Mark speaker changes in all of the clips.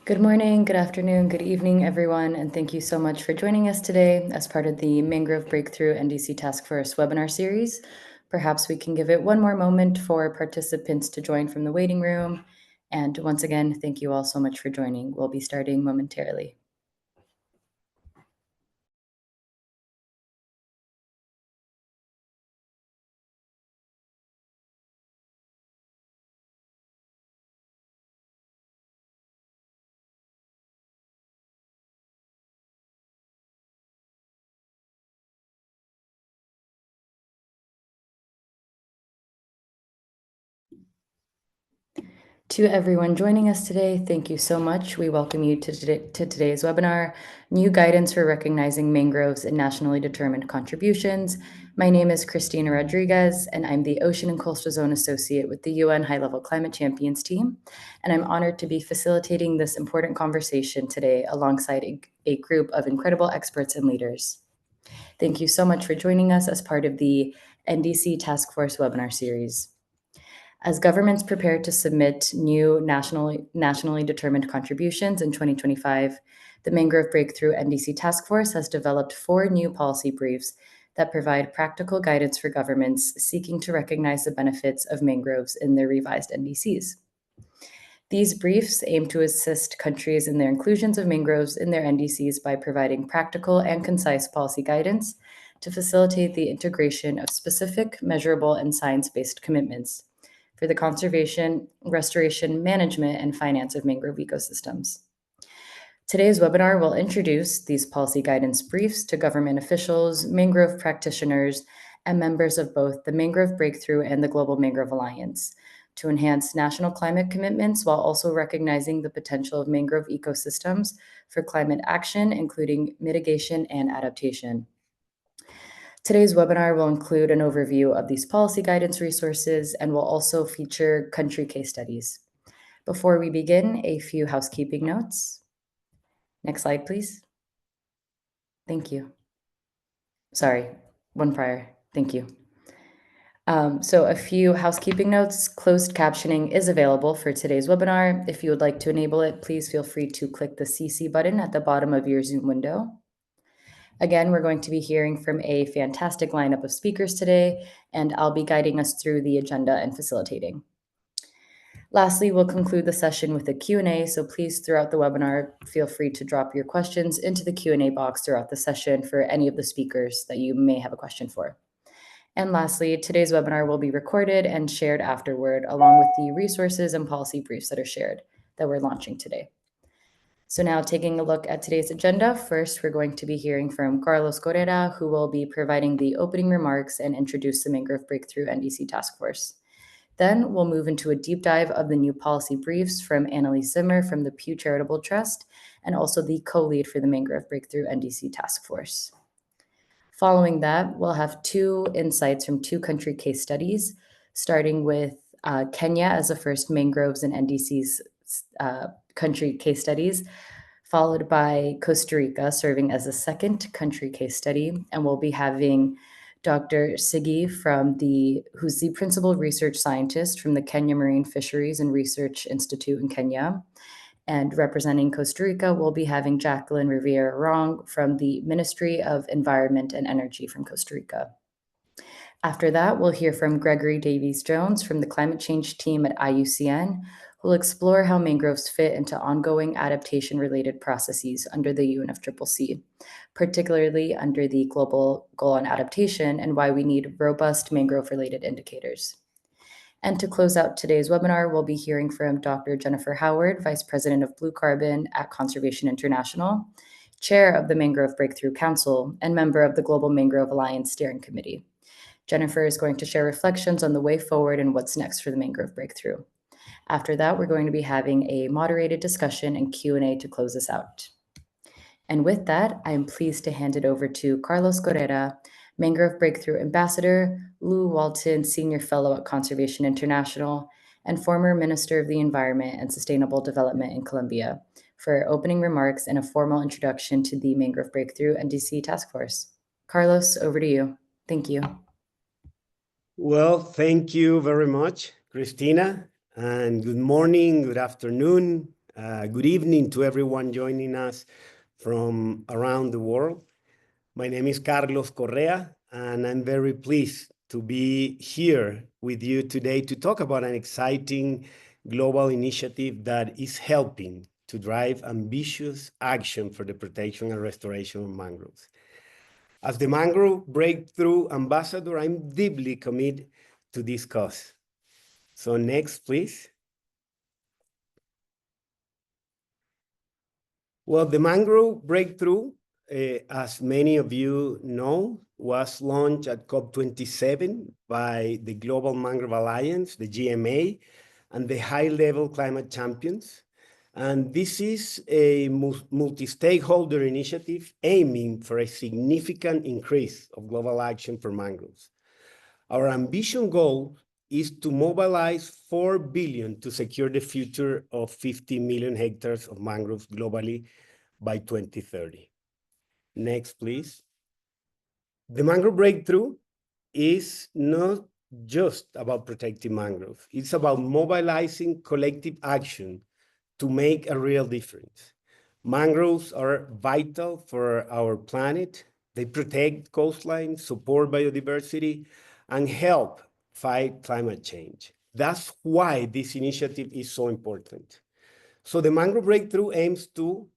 Speaker 1: Good morning, good afternoon, good evening, everyone, and thank you so much for joining us today as part of the Mangrove Breakthrough NDC Task Force webinar series. Perhaps we can give it one more moment for participants to join from the waiting room. And once again, thank you all so much for joining. We'll be starting momentarily. To everyone joining us today, thank you so much. We welcome you to today's webinar, New Guidance for Recognizing Mangroves in Nationally Determined Contributions. My name is Christina Rodriguez, and I'm the Ocean and Coastal Zone Associate with the UN High-Level Climate Champions team. And I'm honored to be facilitating this important conversation today alongside a group of incredible experts and leaders. Thank you so much for joining us as part of the NDC Task Force webinar series. As governments prepare to submit new nationally determined contributions in 2025, the Mangrove Breakthrough NDC Task Force has developed 4 new policy briefs that provide practical guidance for governments seeking to recognize the benefits of mangroves in their revised NDCs. These briefs aim to assist countries in their inclusions of mangroves in their NDCs by providing practical and concise policy guidance to facilitate the integration of specific, measurable, and science-based commitments for the conservation, restoration, management, and finance of mangrove ecosystems. Today's webinar will introduce these policy guidance briefs to government officials, mangrove practitioners, and members of both the Mangrove Breakthrough and the Global Mangrove Alliance to enhance national climate commitments while also recognizing the potential of mangrove ecosystems for climate action, including mitigation and adaptation. Today's webinar will include an overview of these policy guidance resources and will also feature country case studies. Before we begin, a few housekeeping notes. Next slide, please. Thank you. Sorry, one prior. Thank you. So a few housekeeping notes. Closed captioning is available for today's webinar. If you would like to enable it, please feel free to click the CC button at the bottom of your Zoom window. Again, we're going to be hearing from a fantastic lineup of speakers today, and I'll be guiding us through the agenda and facilitating. Lastly, we'll conclude the session with a Q&A, so please, throughout the webinar, feel free to drop your questions into the Q&A box throughout the session for any of the speakers that you may have a question for. And lastly, today's webinar will be recorded and shared afterward, along with the resources and policy briefs that are shared that we're launching today. So now taking a look at today's agenda, first we're going to be hearing from Carlos Correa, who will be providing the opening remarks and introduce the Mangrove Breakthrough NDC Task Force. Then we'll move into a deep dive of the new policy briefs from Annalise Zimmer from the Pew Charitable Trust and also the co-lead for the Mangrove Breakthrough NDC Task Force. Following that, we'll have 2 insights from 2 country case studies, starting with Kenya as the first mangroves and NDCs country case studies, followed by Costa Rica serving as a second country case study. And we'll be having Dr. Sigi who's the principal research scientist from the Kenya Marine Fisheries and Research Institute in Kenya. And representing Costa Rica, we'll be having Jacqueline Rivera Rong from the Ministry of Environment and Energy from Costa Rica. After that, we'll hear from Gregory Davies-Jones from the climate change team at IUCN, who will explore how mangroves fit into ongoing adaptation-related processes under the UNFCCC, particularly under the Global Goal on Adaptation and why we need robust mangrove-related indicators. And to close out today's webinar, we'll be hearing from Dr. Jennifer Howard, Vice President of Blue Carbon at Conservation International, Chair of the Mangrove Breakthrough Council, and member of the Global Mangrove Alliance Steering Committee. Jennifer is going to share reflections on the way forward and what's next for the Mangrove Breakthrough. After that, we're going to be having a moderated discussion and Q&A to close us out. And with that, I am pleased to hand it over to Carlos Correa, Mangrove Breakthrough Ambassador, Lou Walton Senior Fellow at Conservation International, and former Minister of the Environment and Sustainable Development in Colombia, for opening remarks and a formal introduction to the Mangrove Breakthrough NDC Task Force. Carlos, over to you. Thank you.
Speaker 2: Well, thank you very much, Christina, and good morning, good afternoon, Good evening to everyone joining us from around the world. My name is Carlos Correa, and I'm very pleased to be here with you today to talk about an exciting global initiative that is helping to drive ambitious action for the protection and restoration of mangroves. As the Mangrove Breakthrough Ambassador, I'm deeply committed to this cause. So next, please. Well, the Mangrove Breakthrough, as many of you know, was launched at COP27 by the Global Mangrove Alliance, the GMA, and the high-level climate champions. And this is a multi-stakeholder initiative aiming for a significant increase of global action for mangroves. Our ambition goal is to mobilize 4 billion to secure the future of 50 million hectares of mangroves globally by 2030. Next, please. The Mangrove Breakthrough is not just about protecting mangroves. It's about mobilizing collective action to make a real difference. Mangroves are vital for our planet. They protect coastlines, support biodiversity, and help fight climate change. That's why this initiative is so important. So the Mangrove Breakthrough aims to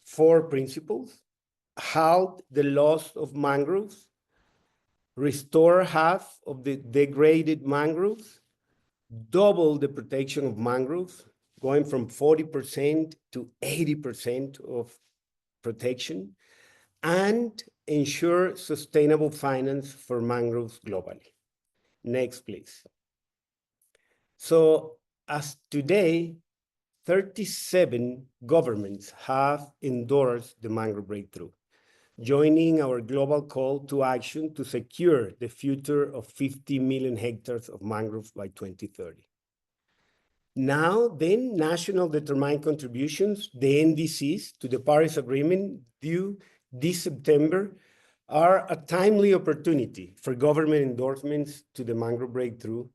Speaker 2: 4 principles: halt the loss of mangroves, restore half of the degraded mangroves, double the protection of mangroves, going from 40% to 80% of protection, and ensure sustainable finance for mangroves globally. Next, please. So as today, 37 governments have endorsed the Mangrove Breakthrough, joining our global call to action to secure the future of 50 million hectares of mangroves by 2030. Now, then, national determined contributions, the NDCs, to the Paris Agreement due this September are a timely opportunity for government endorsements to the Mangrove Breakthrough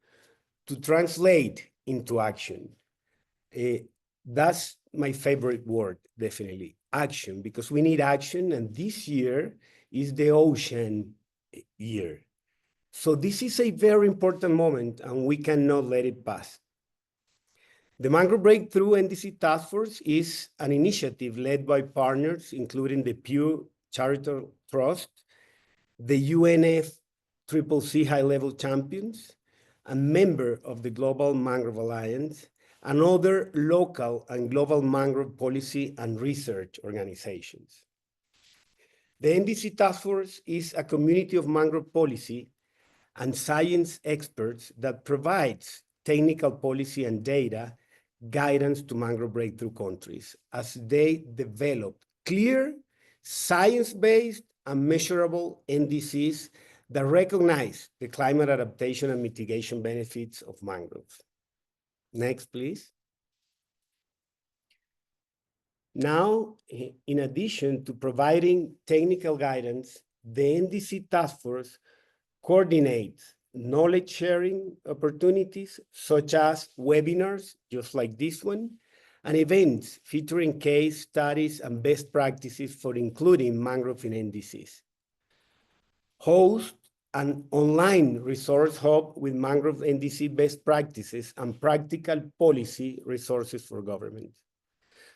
Speaker 2: to translate into action. That's my favorite word, definitely, action, because we need action, and this year is the ocean year. So this is a very important moment, and we cannot let it pass. The Mangrove Breakthrough NDC Task Force is an initiative led by partners, including the Pew Charitable Trust, the UNFCCC High-Level Champions, a member of the Global Mangrove Alliance, and other local and global mangrove policy and research organizations. The NDC Task Force is a community of mangrove policy and science experts that provides technical policy and data guidance to Mangrove Breakthrough countries as they develop clear, science-based, and measurable NDCs that recognize the climate adaptation and mitigation benefits of mangroves. Next, please. Now, in addition to providing technical guidance, the NDC Task Force coordinates knowledge sharing opportunities, such as webinars, just like this one, and events featuring case studies and best practices for including mangrove in NDCs. Host an online resource hub with mangrove NDC best practices and practical policy resources for governments.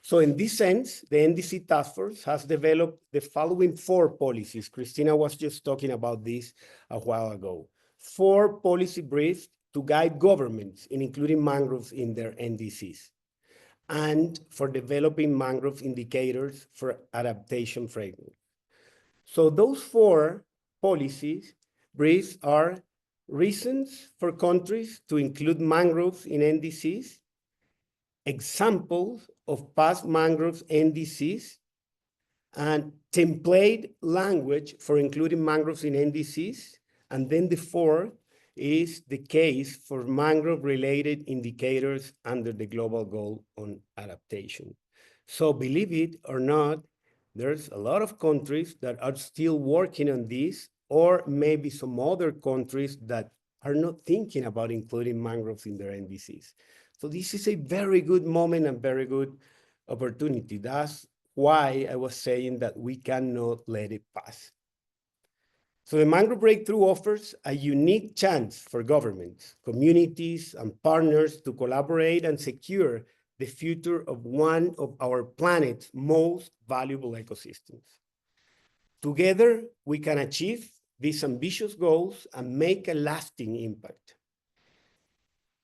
Speaker 2: So in this sense, the NDC Task Force has developed the following 4 policies. Christina was just talking about this a while ago. 4 policy briefs to guide governments in including mangroves in their NDCs, and for developing mangrove indicators for adaptation framework. So those 4 policies briefs are reasons for countries to include mangroves in NDCs, examples of past mangroves NDCs, and template language for including mangroves in NDCs. And then the 4th is the case for mangrove-related indicators under the global goal on adaptation. So believe it or not, there's a lot of countries that are still working on this, or maybe some other countries that are not thinking about including mangroves in their NDCs. So this is a very good moment and very good opportunity. That's why I was saying that we cannot let it pass. So the Mangrove Breakthrough offers a unique chance for governments, communities, and partners to collaborate and secure the future of one of our planet's most valuable ecosystems. Together, we can achieve these ambitious goals and make a lasting impact.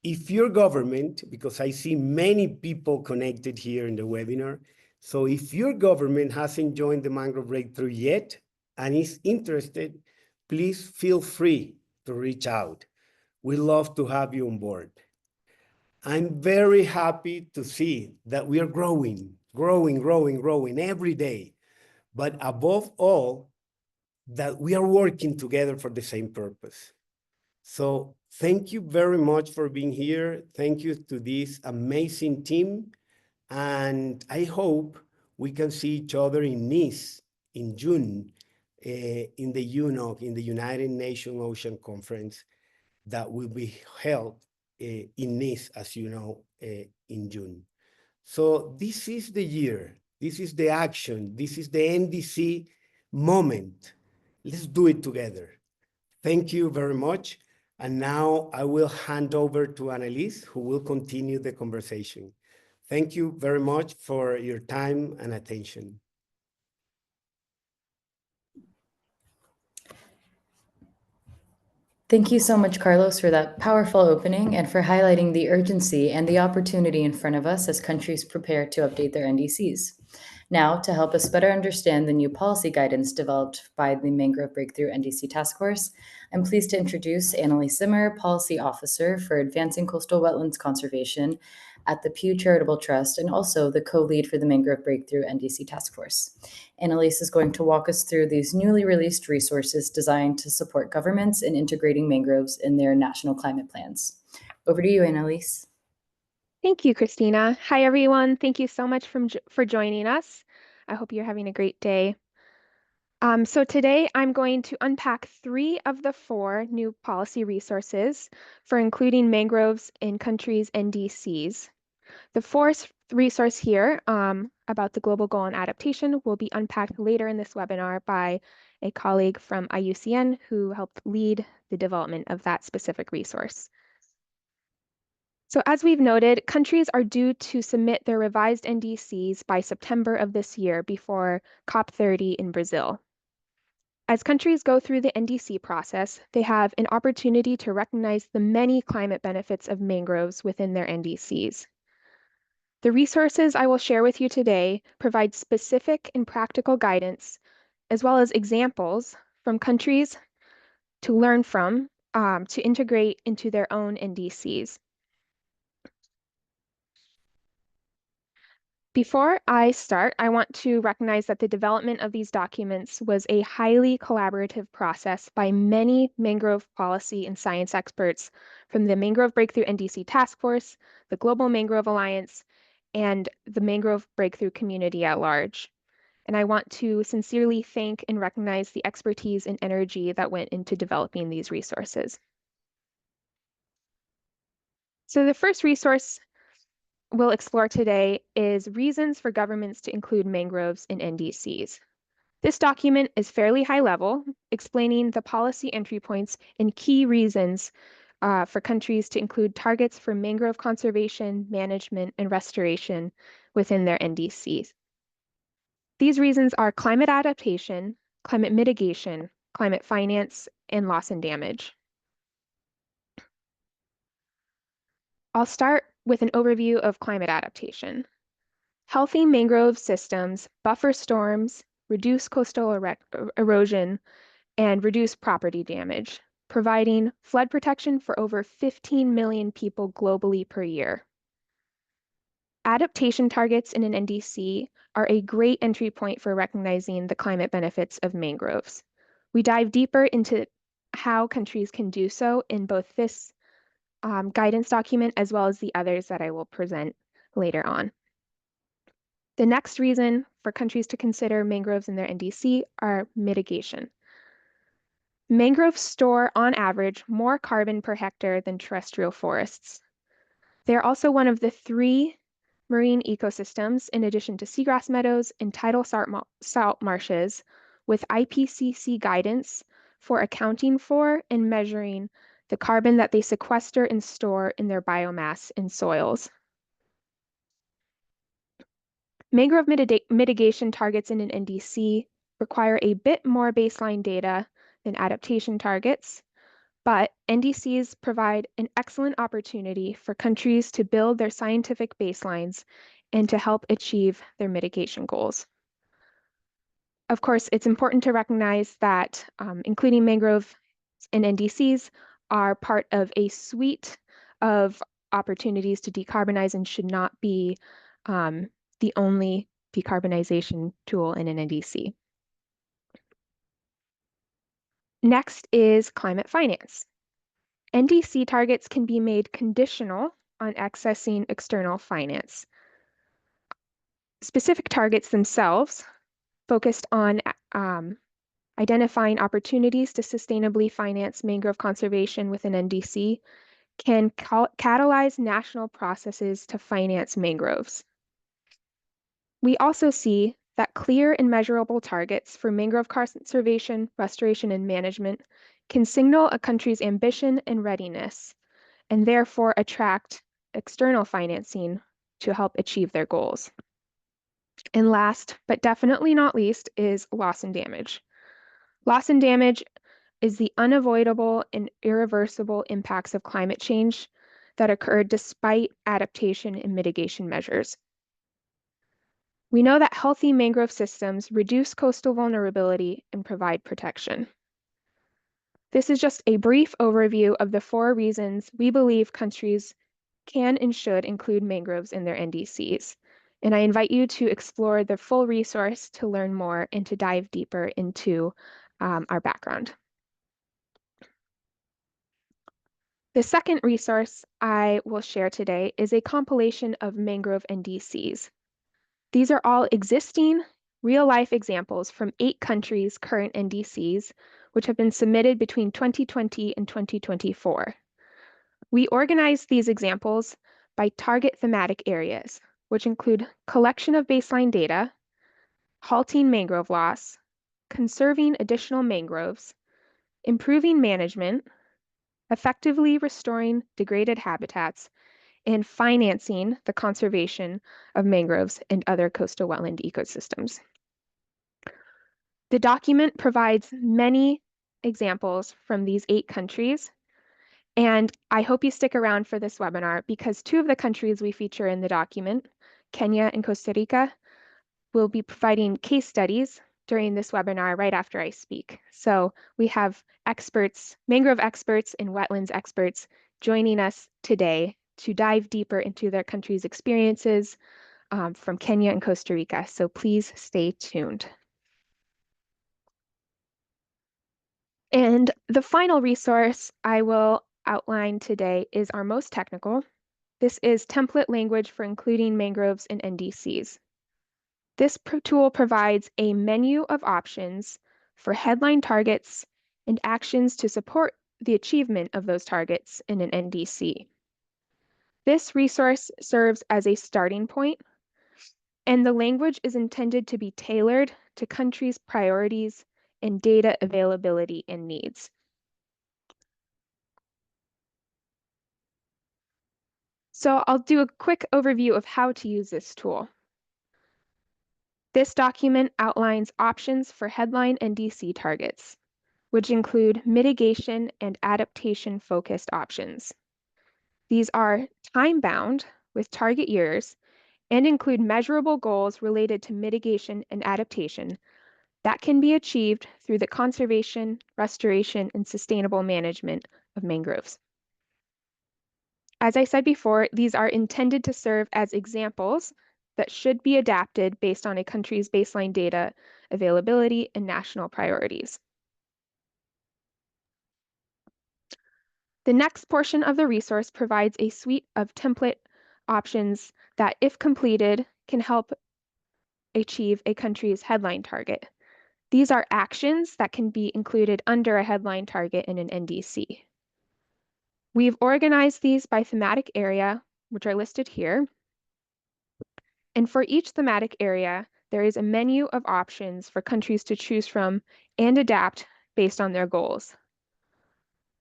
Speaker 2: If your government, because I see many people connected here in the webinar, so if your government hasn't joined the Mangrove Breakthrough yet and is interested, please feel free to reach out. We love to have you on board. I'm very happy to see that we are growing every day. But above all, that we are working together for the same purpose. So thank you very much for being here. Thank you to this amazing team. And I hope we can see each other in Nice in June, in the UNOC, in the United Nations Ocean Conference that will be held in Nice, as you know, in June. So this is the year, this is the action, this is the NDC moment. Let's do it together. Thank you very much. And now I will hand over to Annalise, who will continue the conversation. Thank you very much for your time and attention.
Speaker 1: Thank you so much, Carlos, for that powerful opening and for highlighting the urgency and the opportunity in front of us as countries prepare to update their NDCs. Now, to help us better understand the new policy guidance developed by the Mangrove Breakthrough NDC Task Force, I'm pleased to introduce Annalise Zimmer, Policy Officer for Advancing Coastal Wetlands Conservation at the Pew Charitable Trust and also the co-lead for the Mangrove Breakthrough NDC Task Force. Annalise is going to walk us through these newly released resources designed to support governments in integrating mangroves in their national climate plans. Over to you, Annalise.
Speaker 3: Thank you, Christina. Hi, everyone. Thank you so much for joining us. I hope you're having a great day. So today I'm going to unpack 3 of the 4 new policy resources for including mangroves in countries' NDCs. The 4th resource here about the global goal on adaptation will be unpacked later in this webinar by a colleague from IUCN who helped lead the development of that specific resource. So as we've noted, countries are due to submit their revised NDCs by September of this year before COP30 in Brazil. As countries go through the NDC process, they have an opportunity to recognize the many climate benefits of mangroves within their NDCs. The resources I will share with you today provide specific and practical guidance, as well as examples from countries to learn from to integrate into their own NDCs. Before I start, I want to recognize that the development of these documents was a highly collaborative process by many mangrove policy and science experts from the Mangrove Breakthrough NDC Task Force, the Global Mangrove Alliance, and the Mangrove Breakthrough community at large. And I want to sincerely thank and recognize the expertise and energy that went into developing these resources. So the first resource we'll explore today is reasons for governments to include mangroves in NDCs. This document is fairly high level, explaining the policy entry points and key reasons for countries to include targets for mangrove conservation, management, and restoration within their NDCs. These reasons are climate adaptation, climate mitigation, climate finance, and loss and damage. I'll start with an overview of climate adaptation. Healthy mangrove systems buffer storms, reduce coastal erosion, and reduce property damage, providing flood protection for over 15 million people globally per year. Adaptation targets in an NDC are a great entry point for recognizing the climate benefits of mangroves. We dive deeper into how countries can do so in both this guidance document as well as the others that I will present later on. The next reason for countries to consider mangroves in their NDC are mitigation. Mangroves store, on average, more carbon per hectare than terrestrial forests. They're also one of the 3 marine ecosystems in addition to seagrass meadows and tidal salt marshes with IPCC guidance for accounting for and measuring the carbon that they sequester and store in their biomass in soils. Mangrove mitigation targets in an NDC require a bit more baseline data than adaptation targets, but NDCs provide an excellent opportunity for countries to build their scientific baselines and to help achieve their mitigation goals. Of course, it's important to recognize that including mangrove and NDCs are part of a suite of opportunities to decarbonize and should not be the only decarbonization tool in an NDC. Next is climate finance. NDC targets can be made conditional on accessing external finance. Specific targets themselves focused on identifying opportunities to sustainably finance mangrove conservation within NDC can catalyze national processes to finance mangroves. We also see that clear and measurable targets for mangrove conservation, restoration, and management can signal a country's ambition and readiness, and therefore attract external financing to help achieve their goals. And last, but definitely not least, is loss and damage. Loss and damage is the unavoidable and irreversible impacts of climate change that occur despite adaptation and mitigation measures. We know that healthy mangrove systems reduce coastal vulnerability and provide protection. This is just a brief overview of the 4 reasons we believe countries can and should include mangroves in their NDCs. And I invite you to explore the full resource to learn more and to dive deeper into our background. The second resource I will share today is a compilation of mangrove NDCs. These are all existing real-life examples from 8 countries' current NDCs, which have been submitted between 2020 and 2024. We organize these examples by target thematic areas, which include collection of baseline data, halting mangrove loss, conserving additional mangroves, improving management, effectively restoring degraded habitats, and financing the conservation of mangroves and other coastal wetland ecosystems. The document provides many examples from these 8 countries, and I hope you stick around for this webinar because 2 of the countries we feature in the document, Kenya and Costa Rica, will be providing case studies during this webinar right after I speak. So we have experts, mangrove experts and wetlands experts joining us today to dive deeper into their country's experiences from Kenya and Costa Rica. So please stay tuned. And the final resource I will outline today is our most technical. This is template language for including mangroves in NDCs. This tool provides a menu of options for headline targets and actions to support the achievement of those targets in an NDC. This resource serves as a starting point, and the language is intended to be tailored to countries' priorities and data availability and needs. So I'll do a quick overview of how to use this tool. This document outlines options for headline NDC targets, which include mitigation and adaptation-focused options. These are time-bound with target years and include measurable goals related to mitigation and adaptation that can be achieved through the conservation, restoration, and sustainable management of mangroves. As I said before, these are intended to serve as examples that should be adapted based on a country's baseline data availability and national priorities. The next portion of the resource provides a suite of template options that, if completed, can help achieve a country's headline target. These are actions that can be included under a headline target in an NDC. We've organized these by thematic area, which are listed here. And for each thematic area, there is a menu of options for countries to choose from and adapt based on their goals.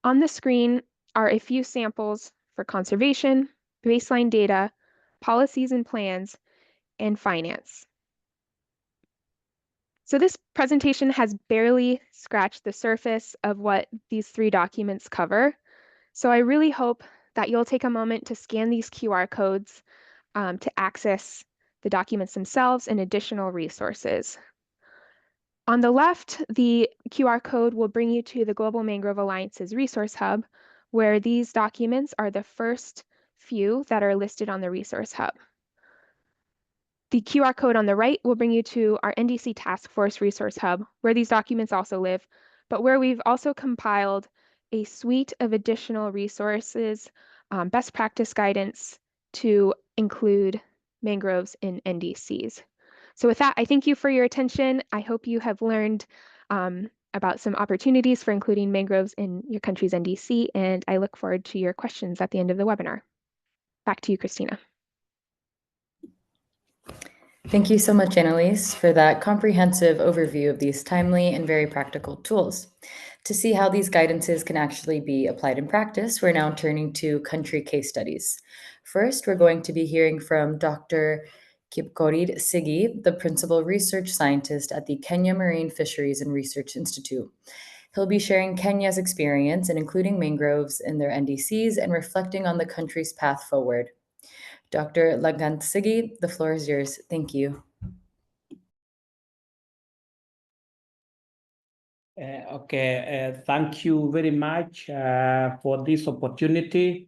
Speaker 3: On the screen are a few samples for conservation, baseline data, policies and plans, and finance. So this presentation has barely scratched the surface of what these 3 documents cover. So I really hope that you'll take a moment to scan these QR codes to access the documents themselves and additional resources. On the left, the QR code will bring you to the Global Mangrove Alliance's Resource Hub, where these documents are the first few that are listed on the Resource Hub. The QR code on the right will bring you to our NDC Task Force Resource Hub, where these documents also live, but where we've also compiled a suite of additional resources, best practice guidance to include mangroves in NDCs. So with that, I thank you for your attention. I hope you have learned about some opportunities for including mangroves in your country's NDC, and I look forward to your questions at the end of the webinar. Back to you, Christina.
Speaker 1: Thank you so much, Annalise, for that comprehensive overview of these timely and very practical tools. To see how these guidances can actually be applied in practice, we're now turning to country case studies. First, we're going to be hearing from Dr. Kipkorir Sigi, the Principal Research Scientist at the Kenya Marine Fisheries and Research Institute. He'll be sharing Kenya's experience in including mangroves in their NDCs and reflecting on the country's path forward. Dr. Lagantsigi, the floor is yours. Thank you.
Speaker 4: Thank you very much for this opportunity,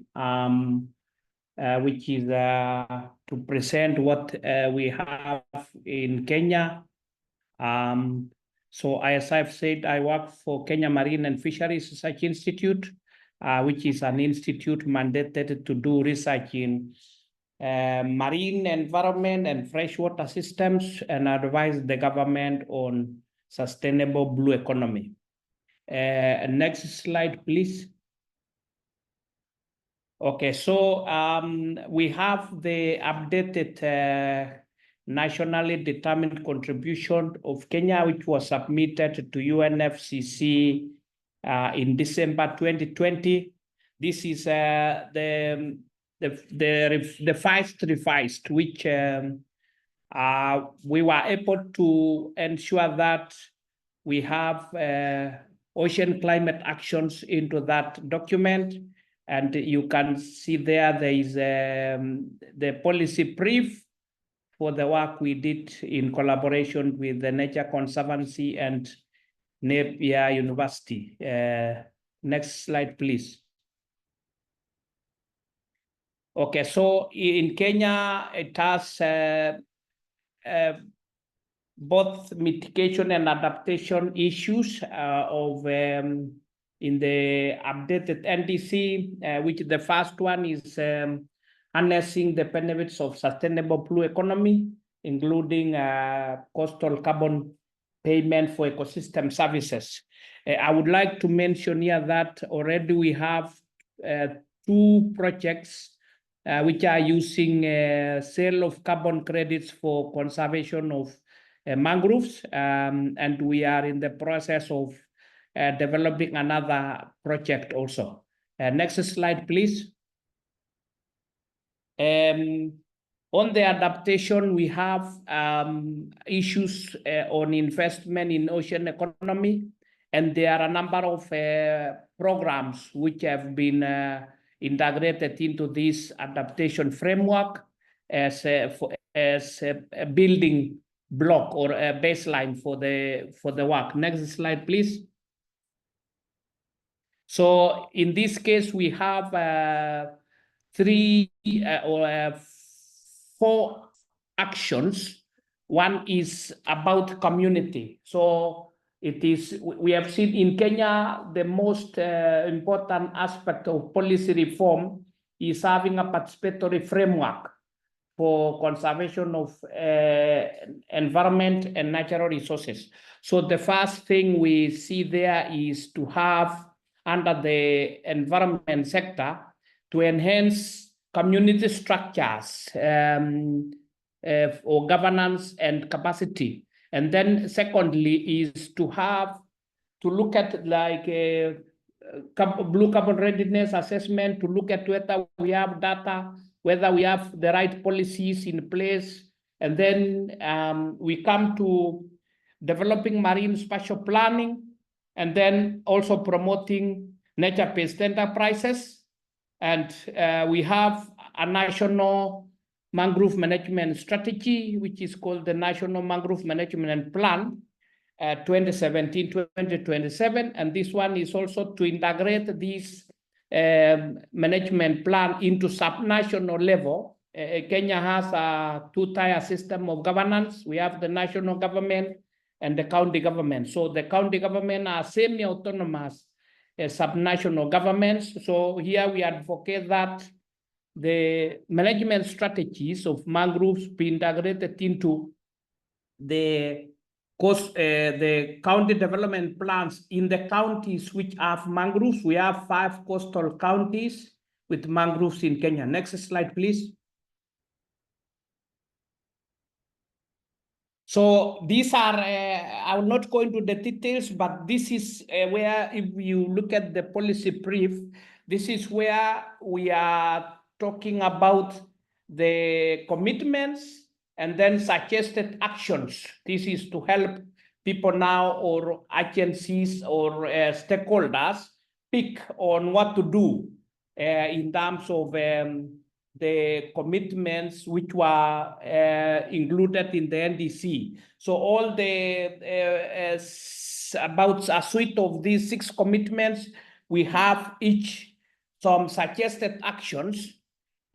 Speaker 4: which is to present what we have in Kenya. So as I've said, I work for Kenya Marine and Fisheries Research Institute, which is an institute mandated to do research in marine environment and freshwater systems and advise the government on sustainable blue economy. Next slide, please. Okay, so we have the updated nationally determined contribution of Kenya, which was submitted to UNFCCC in December 2020. This is the revised, which we were able to ensure that we have ocean climate actions into that document. And you can see there is the policy brief for the work we did in collaboration with the Nature Conservancy and Napier University. Next slide, please. Okay, so in Kenya, it has both mitigation and adaptation issues in the updated NDC, which the first one is harnessing the benefits of sustainable blue economy, including coastal carbon payment for ecosystem services. I would like to mention here that already we have 2 projects which are using sale of carbon credits for conservation of mangroves, and we are in the process of developing another project also. Next slide, please. On the adaptation, we have issues on investment in ocean economy, and there are a number of programs which have been integrated into this adaptation framework as a building block or a baseline for the work. Next slide, please. So in this case, we have 3 or 4 actions. One is about community. So it is, we have seen in Kenya, the most important aspect of policy reform is having a participatory framework for conservation of environment and natural resources. So the first thing we see there is to have, under the environment sector, to enhance community structures or governance and capacity. And then secondly is to look at like a blue carbon readiness assessment, to look at whether we have data, whether we have the right policies in place. And then we come to developing marine spatial planning, and then also promoting nature-based enterprises. And we have a national mangrove management strategy, which is called the National Mangrove Management Plan 2017-2027. And this one is also to integrate this management plan into subnational level. Kenya has a two-tier system of governance. We have the national government and the county government. So the county government are semi-autonomous subnational governments. So here we advocate that the management strategies of mangroves be integrated into the county development plans in the counties which have mangroves. We have 5 coastal counties with mangroves in Kenya. Next slide, please. So these are, I will not go into the details, but this is where, if you look at the policy brief, this is where we are talking about the commitments and then suggested actions. This is to help people now, or agencies, or stakeholders pick on what to do in terms of the commitments which were included in the NDC. So all the about a suite of these 6 commitments, we have each some suggested actions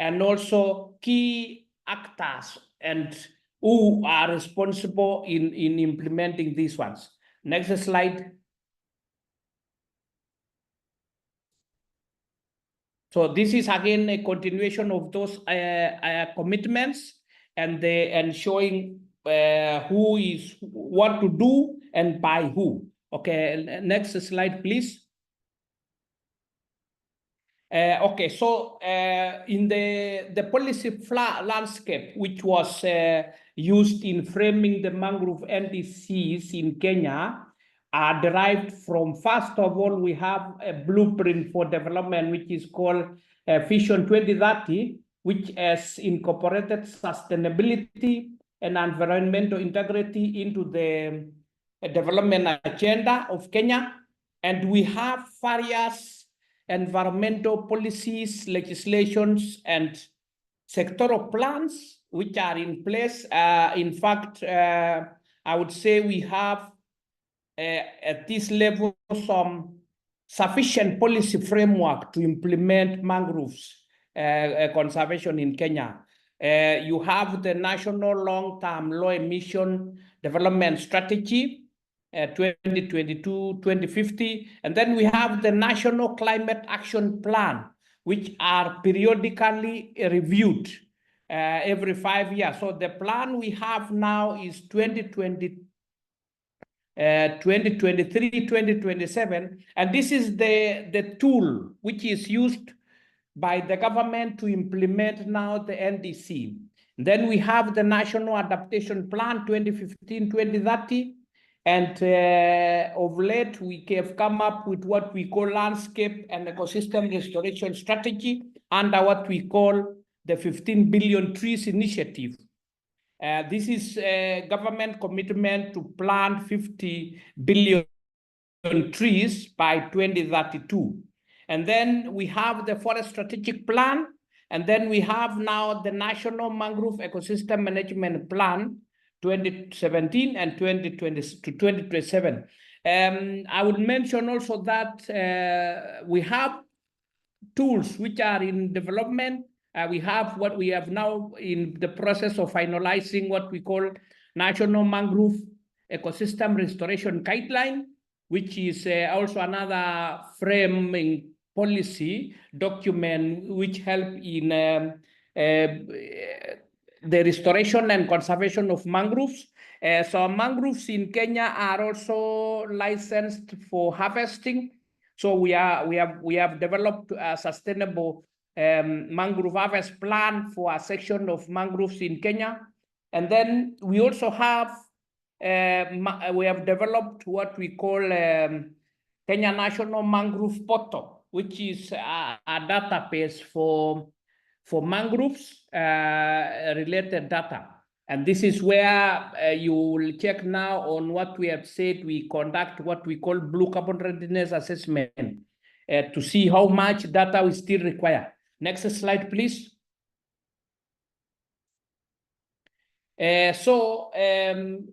Speaker 4: and also key actors and who are responsible in implementing these ones. Next slide. So this is again a continuation of those commitments, and showing who is what to do and by who. Okay, next slide, please. Okay, so in the policy landscape, which was used in framing the mangrove NDCs in Kenya, are derived from, first of all, we have a blueprint for development, which is called Vision 2030, which has incorporated sustainability and environmental integrity into the development agenda of Kenya. And we have various environmental policies, legislations, and sectoral plans which are in place. In fact, I would say we have at this level some sufficient policy framework to implement mangroves conservation in Kenya. You have the National Long-Term Low Emission Development Strategy 2022-2050, and then we have the National Climate Action Plan, which are periodically reviewed every 5 years. So the plan we have now is 2023-2027, and this is the tool which is used by the government to implement now the NDC. Then we have the National Adaptation Plan 2015-2030, and of late we have come up with what we call Landscape and Ecosystem Restoration Strategy under what we call the 15 Billion Trees Initiative. This is a government commitment to plant 50 billion trees by 2032. And then we have the Forest Strategic Plan, and then we have now the National Mangrove Ecosystem Management Plan 2017 and 2020 to 2027. I would mention also that we have tools which are in development. We have what we have now in the process of finalizing what we call National Mangrove Ecosystem Restoration Guideline, which is also another framing policy document which help in the restoration and conservation of mangroves. So mangroves in Kenya are also licensed for harvesting. So we have developed a sustainable mangrove harvest plan for a section of mangroves in Kenya. And then we also have, we have developed what we call Kenya National Mangrove Portal, which is a database for mangroves related data. And this is where you will check now on what we have said. We conduct what we call blue carbon readiness assessment to see how much data we still require. Next slide, please. When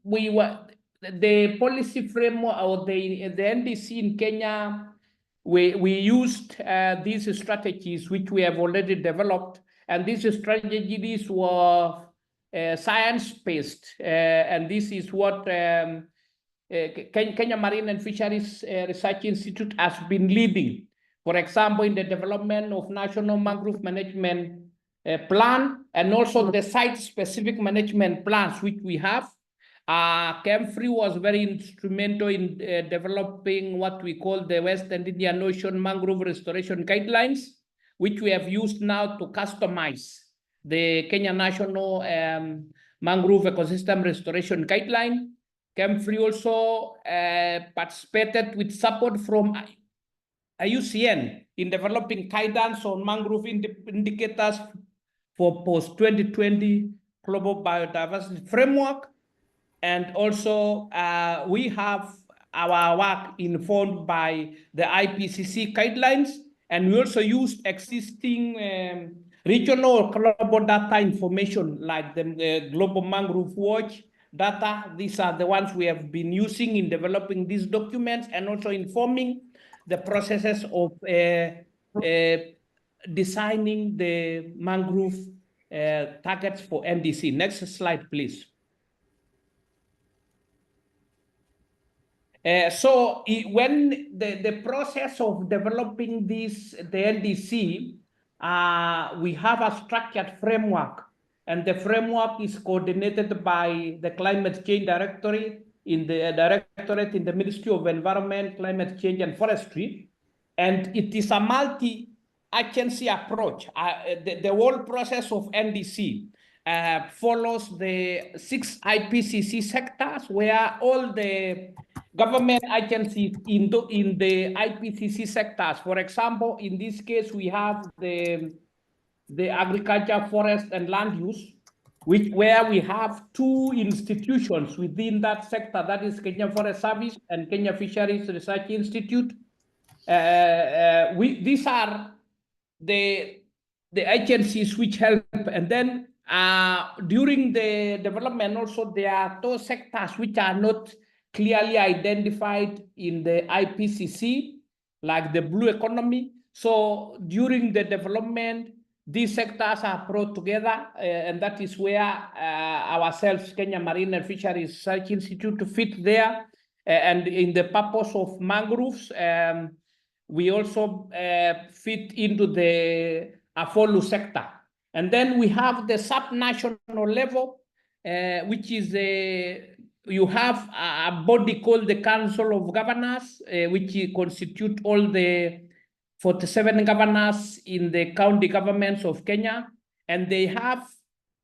Speaker 4: we were the policy framework or the NDC in Kenya, we used these strategies which we have already developed, and these strategies were science-based, and this is what Kenya Marine and Fisheries Research Institute has been leading. For example, in the development of National Mangrove Management Plan, and also the site-specific management plans which we have. CAMFRE was very instrumental in developing what we call the West Indian Ocean Mangrove Restoration Guidelines, which we have used now to customize the Kenya National Mangrove Ecosystem Restoration Guideline. CAMFRE also participated with support from IUCN in developing guidance on mangrove indicators for post-2020 global biodiversity framework. And also we have our work informed by the IPCC guidelines, and we also used existing regional or global data information like the Global Mangrove Watch data. These are the ones we have been using in developing these documents and also informing the processes of designing the mangrove targets for NDC. Next slide, please. When the process of developing the NDC, we have a structured framework, and the framework is coordinated by the Climate Change Directorate in the Ministry of Environment, Climate Change and Forestry, and it is a multi-agency approach. The whole process of NDC follows the 6 IPCC sectors, where all the government agencies in the IPCC sectors. For example, in this case, we have the agriculture, forest, and land use, where we have 2 institutions within that sector, that is Kenya Forest Service and Kenya Fisheries Research Institute. These are the agencies which help, and then during the development also there are those sectors which are not clearly identified in the IPCC, like the blue economy. So during the development, these sectors are brought together, and that is where ourselves, Kenya Marine and Fisheries Research Institute, fit there. And in the purpose of mangroves, we also fit into the AFOLU sector. And then we have the sub-national level, which is you have a body called the Council of Governors, which constitute all the 47 governors in the county governments of Kenya, and they have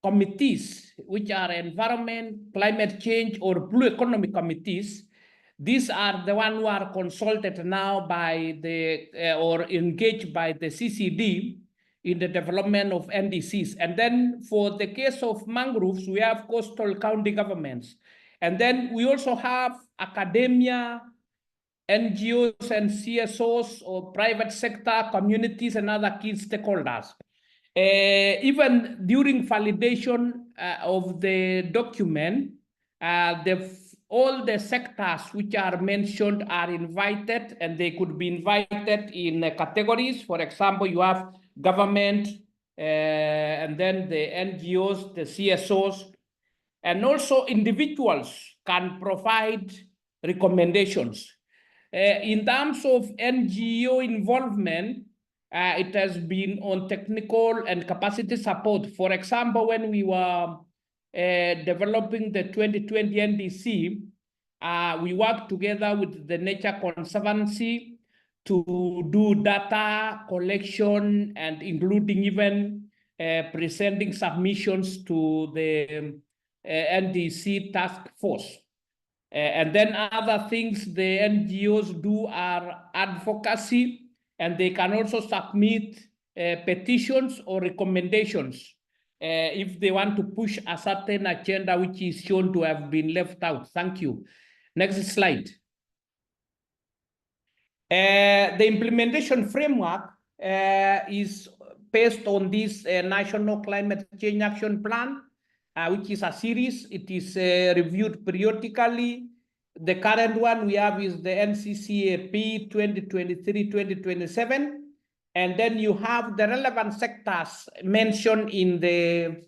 Speaker 4: committees which are environment, climate change, or blue economy committees. These are the ones who are consulted now by or engaged by the CCD in the development of NDCs. And then for the case of mangroves, we have coastal county governments. And then we also have academia, NGOs and CSOs, or private sector, communities, and other key stakeholders. Even during validation of the document, all the sectors which are mentioned are invited, and they could be invited in categories. For example, you have government, and then the NGOs, the CSOs, and also individuals can provide recommendations. In terms of NGO involvement, it has been on technical and capacity support. For example, when we were developing the 2020 NDC, we worked together with the Nature Conservancy to do data collection, and including even presenting submissions to the NDC task force. And then other things the NGOs do are advocacy, and they can also submit petitions or recommendations if they want to push a certain agenda which is shown to have been left out. Thank you. Next slide. The implementation framework is based on this National Climate Change Action Plan, which is a series. It is reviewed periodically. The current one we have is the NCCAP 2023-2027. And then you have the relevant sectors mentioned in the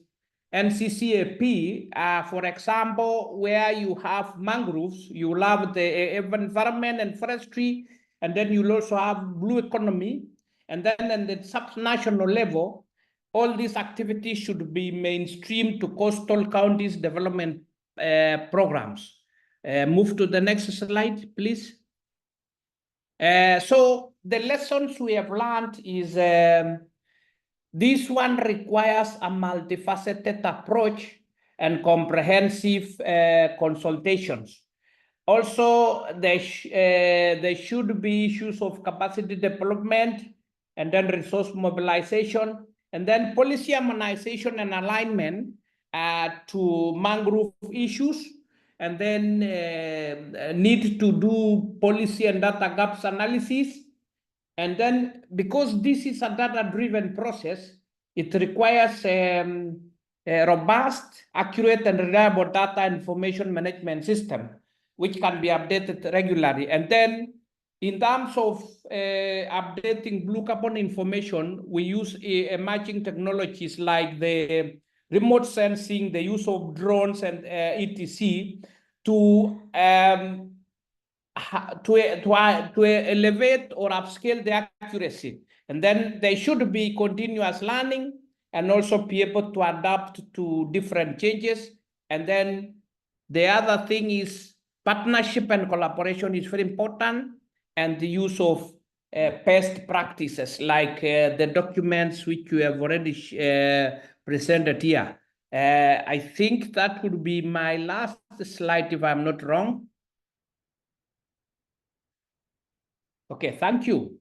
Speaker 4: NCCAP, for example, where you have mangroves, you will have the environment and forestry, and then you'll also have blue economy. And then at the subnational level, all these activities should be mainstreamed to coastal counties development programs. Move to the next slide, please. So the lessons we have learned is this one requires a multifaceted approach and comprehensive consultations. Also, there should be issues of capacity development and then resource mobilization, and then policy harmonization and alignment to mangrove issues, and then need to do policy and data gaps analysis. And then because this is a data-driven process, it requires a robust, accurate, and reliable data information management system, which can be updated regularly. And then in terms of updating blue carbon information, we use emerging technologies like the remote sensing, the use of drones and etc. to elevate or upscale the accuracy. And then there should be continuous learning and also be able to adapt to different changes. And then the other thing is partnership and collaboration is very important, and the use of best practices like the documents which you have already presented here. I think that would be my last slide if I'm not wrong. Okay, thank you.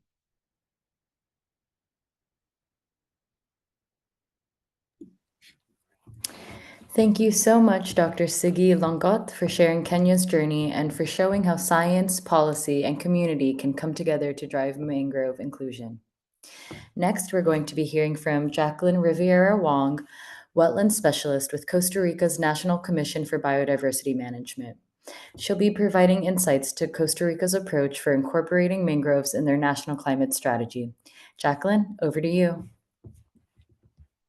Speaker 1: Thank you so much, Dr. Sigi Longot, for sharing Kenya's journey and for showing how science, policy, and community can come together to drive mangrove inclusion. Next, we're going to be hearing from Jacqueline Riviera Wong, wetland specialist with Costa Rica's National Commission for Biodiversity Management. She'll be providing insights to Costa Rica's approach for incorporating mangroves in their national climate strategy. Jacqueline, over to you.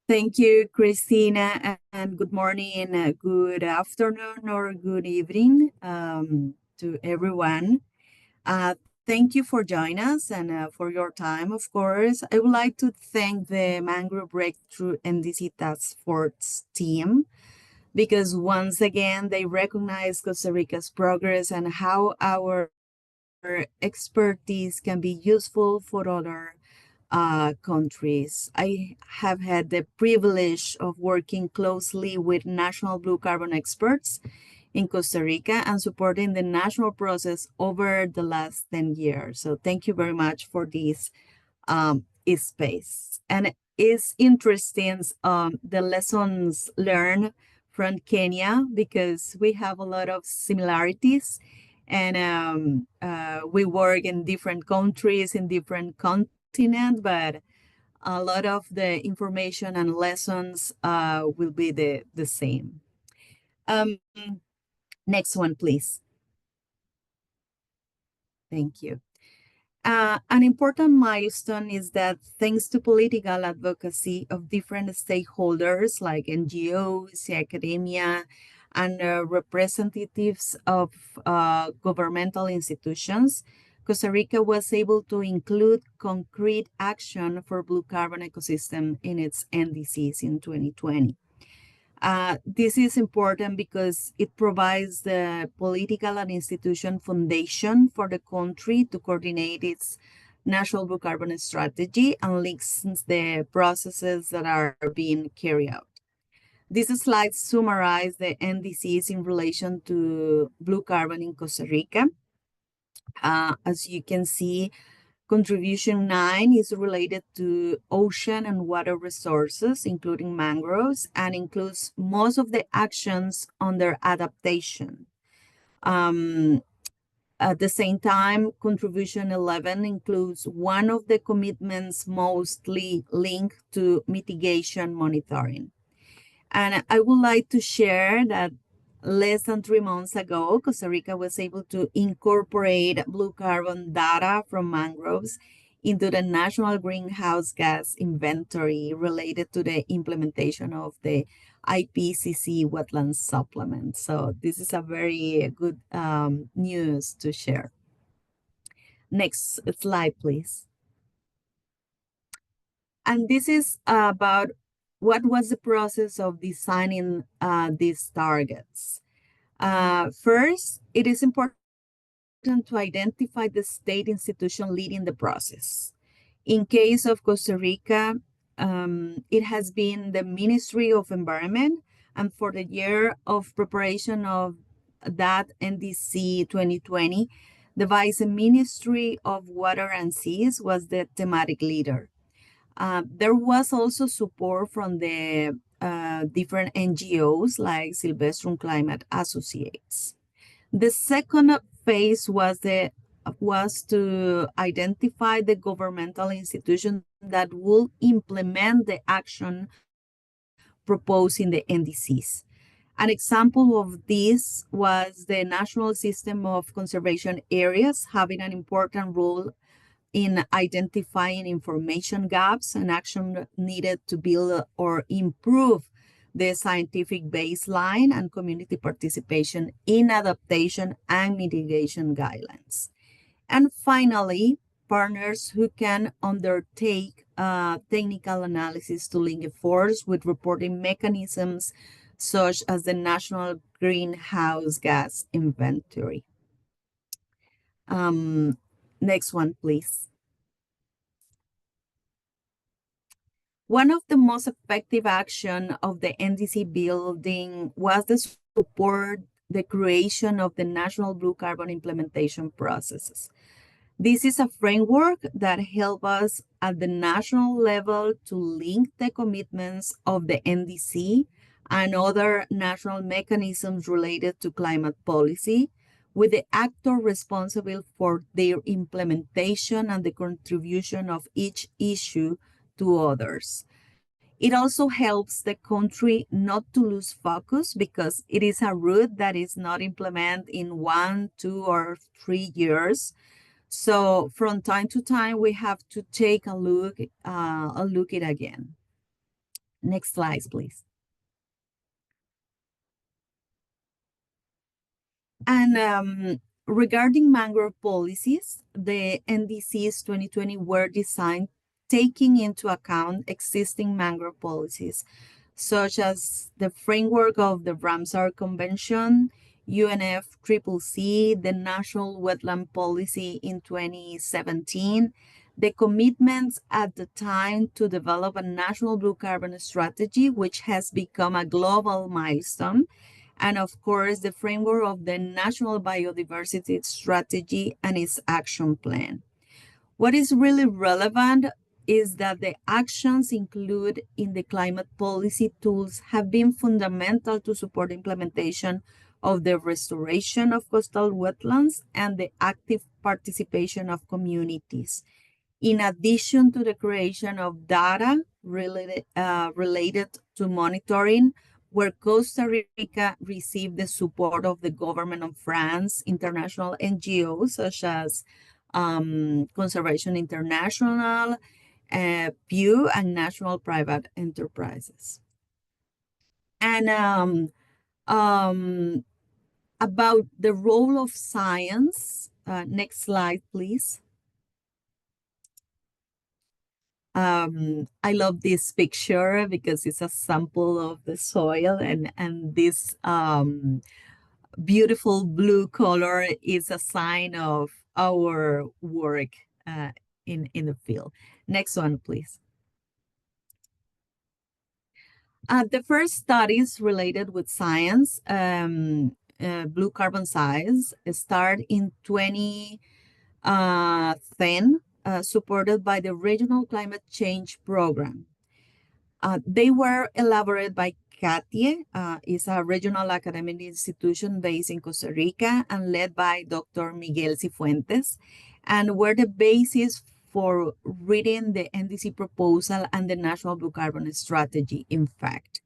Speaker 5: Thank you, Christina, and good morning, good afternoon, or good evening to everyone. Thank you for joining us and for your time, of course. I would like to thank the Mangrove Breakthrough NDC Task Force team, because once again, they recognize Costa Rica's progress and how our expertise can be useful for other countries. I have had the privilege of working closely with national blue carbon experts in Costa Rica and supporting the national process over the last 10 years. So thank you very much for this space. And it's interesting the lessons learned from Kenya, because we have a lot of similarities, and we work in different countries, in different continents, but a lot of the information and lessons will be the same. Next one, please. Thank you. An important milestone is that thanks to political advocacy of different stakeholders like NGOs, academia, and representatives of governmental institutions, Costa Rica was able to include concrete action for blue carbon ecosystem in its NDCs in 2020. This is important because it provides the political and institution foundation for the country to coordinate its national blue carbon strategy and links the processes that are being carried out. These slides summarize the NDCs in relation to blue carbon in Costa Rica. As you can see, Contribution 9 is related to ocean and water resources, including mangroves, and includes most of the actions under adaptation. At the same time, Contribution 11 includes one of the commitments mostly linked to mitigation monitoring. And I would like to share that less than 3 months ago, Costa Rica was able to incorporate blue carbon data from mangroves into the national greenhouse gas inventory related to the implementation of the IPCC wetland supplement. So this is a very good news to share. Next slide, please. And this is about what was the process of designing these targets. First, it is important to identify the state institution leading the process. In case of Costa Rica, it has been the Ministry of Environment, and for the year of preparation of that NDC 2020, the Vice Ministry of Water and Seas was the thematic leader. There was also support from the different NGOs like Silvestrum Climate Associates. The second phase was to identify the governmental institution that will implement the action proposed in the NDCs. An example of this was the National System of Conservation Areas having an important role in identifying information gaps and action needed to build or improve the scientific baseline and community participation in adaptation and mitigation guidelines. And finally, partners who can undertake technical analysis to link efforts with reporting mechanisms such as the National Greenhouse Gas Inventory. Next one, please. One of the most effective action of the NDC building was the support the creation of the National Blue Carbon Implementation Processes. This is a framework that helps us at the national level to link the commitments of the NDC and other national mechanisms related to climate policy with the actor responsible for their implementation and the contribution of each issue to others. It also helps the country not to lose focus because it is a route that is not implemented in 1, 2, or 3 years. So from time to time, we have to take a look at again. Next slide, please. And regarding mangrove policies, the NDCs 2020 were designed taking into account existing mangrove policies, such as the framework of the Ramsar Convention, UNFCCC, the National Wetland Policy in 2017, the commitments at the time to develop a national blue carbon strategy, which has become a global milestone, and of course, the framework of the National Biodiversity Strategy and its action plan. What is really relevant is that the actions included in the climate policy tools have been fundamental to support implementation of the restoration of coastal wetlands and the active participation of communities. In addition to the creation of data related to monitoring, where Costa Rica received the support of the government of France, international NGOs such as Conservation International, Pew, and national private enterprises. And about the role of science, next slide, please. I love this picture because it's a sample of the soil, and this beautiful blue color is a sign of our work in the field. Next one, please. The first studies related with science, blue carbon science, start in 2010, supported by the Regional Climate Change Program. They were elaborated by CATIE, is a regional academic institution based in Costa Rica and led by Dr. Miguel Cifuentes, and were the basis for reading the NDC proposal and the National Blue Carbon Strategy, in fact.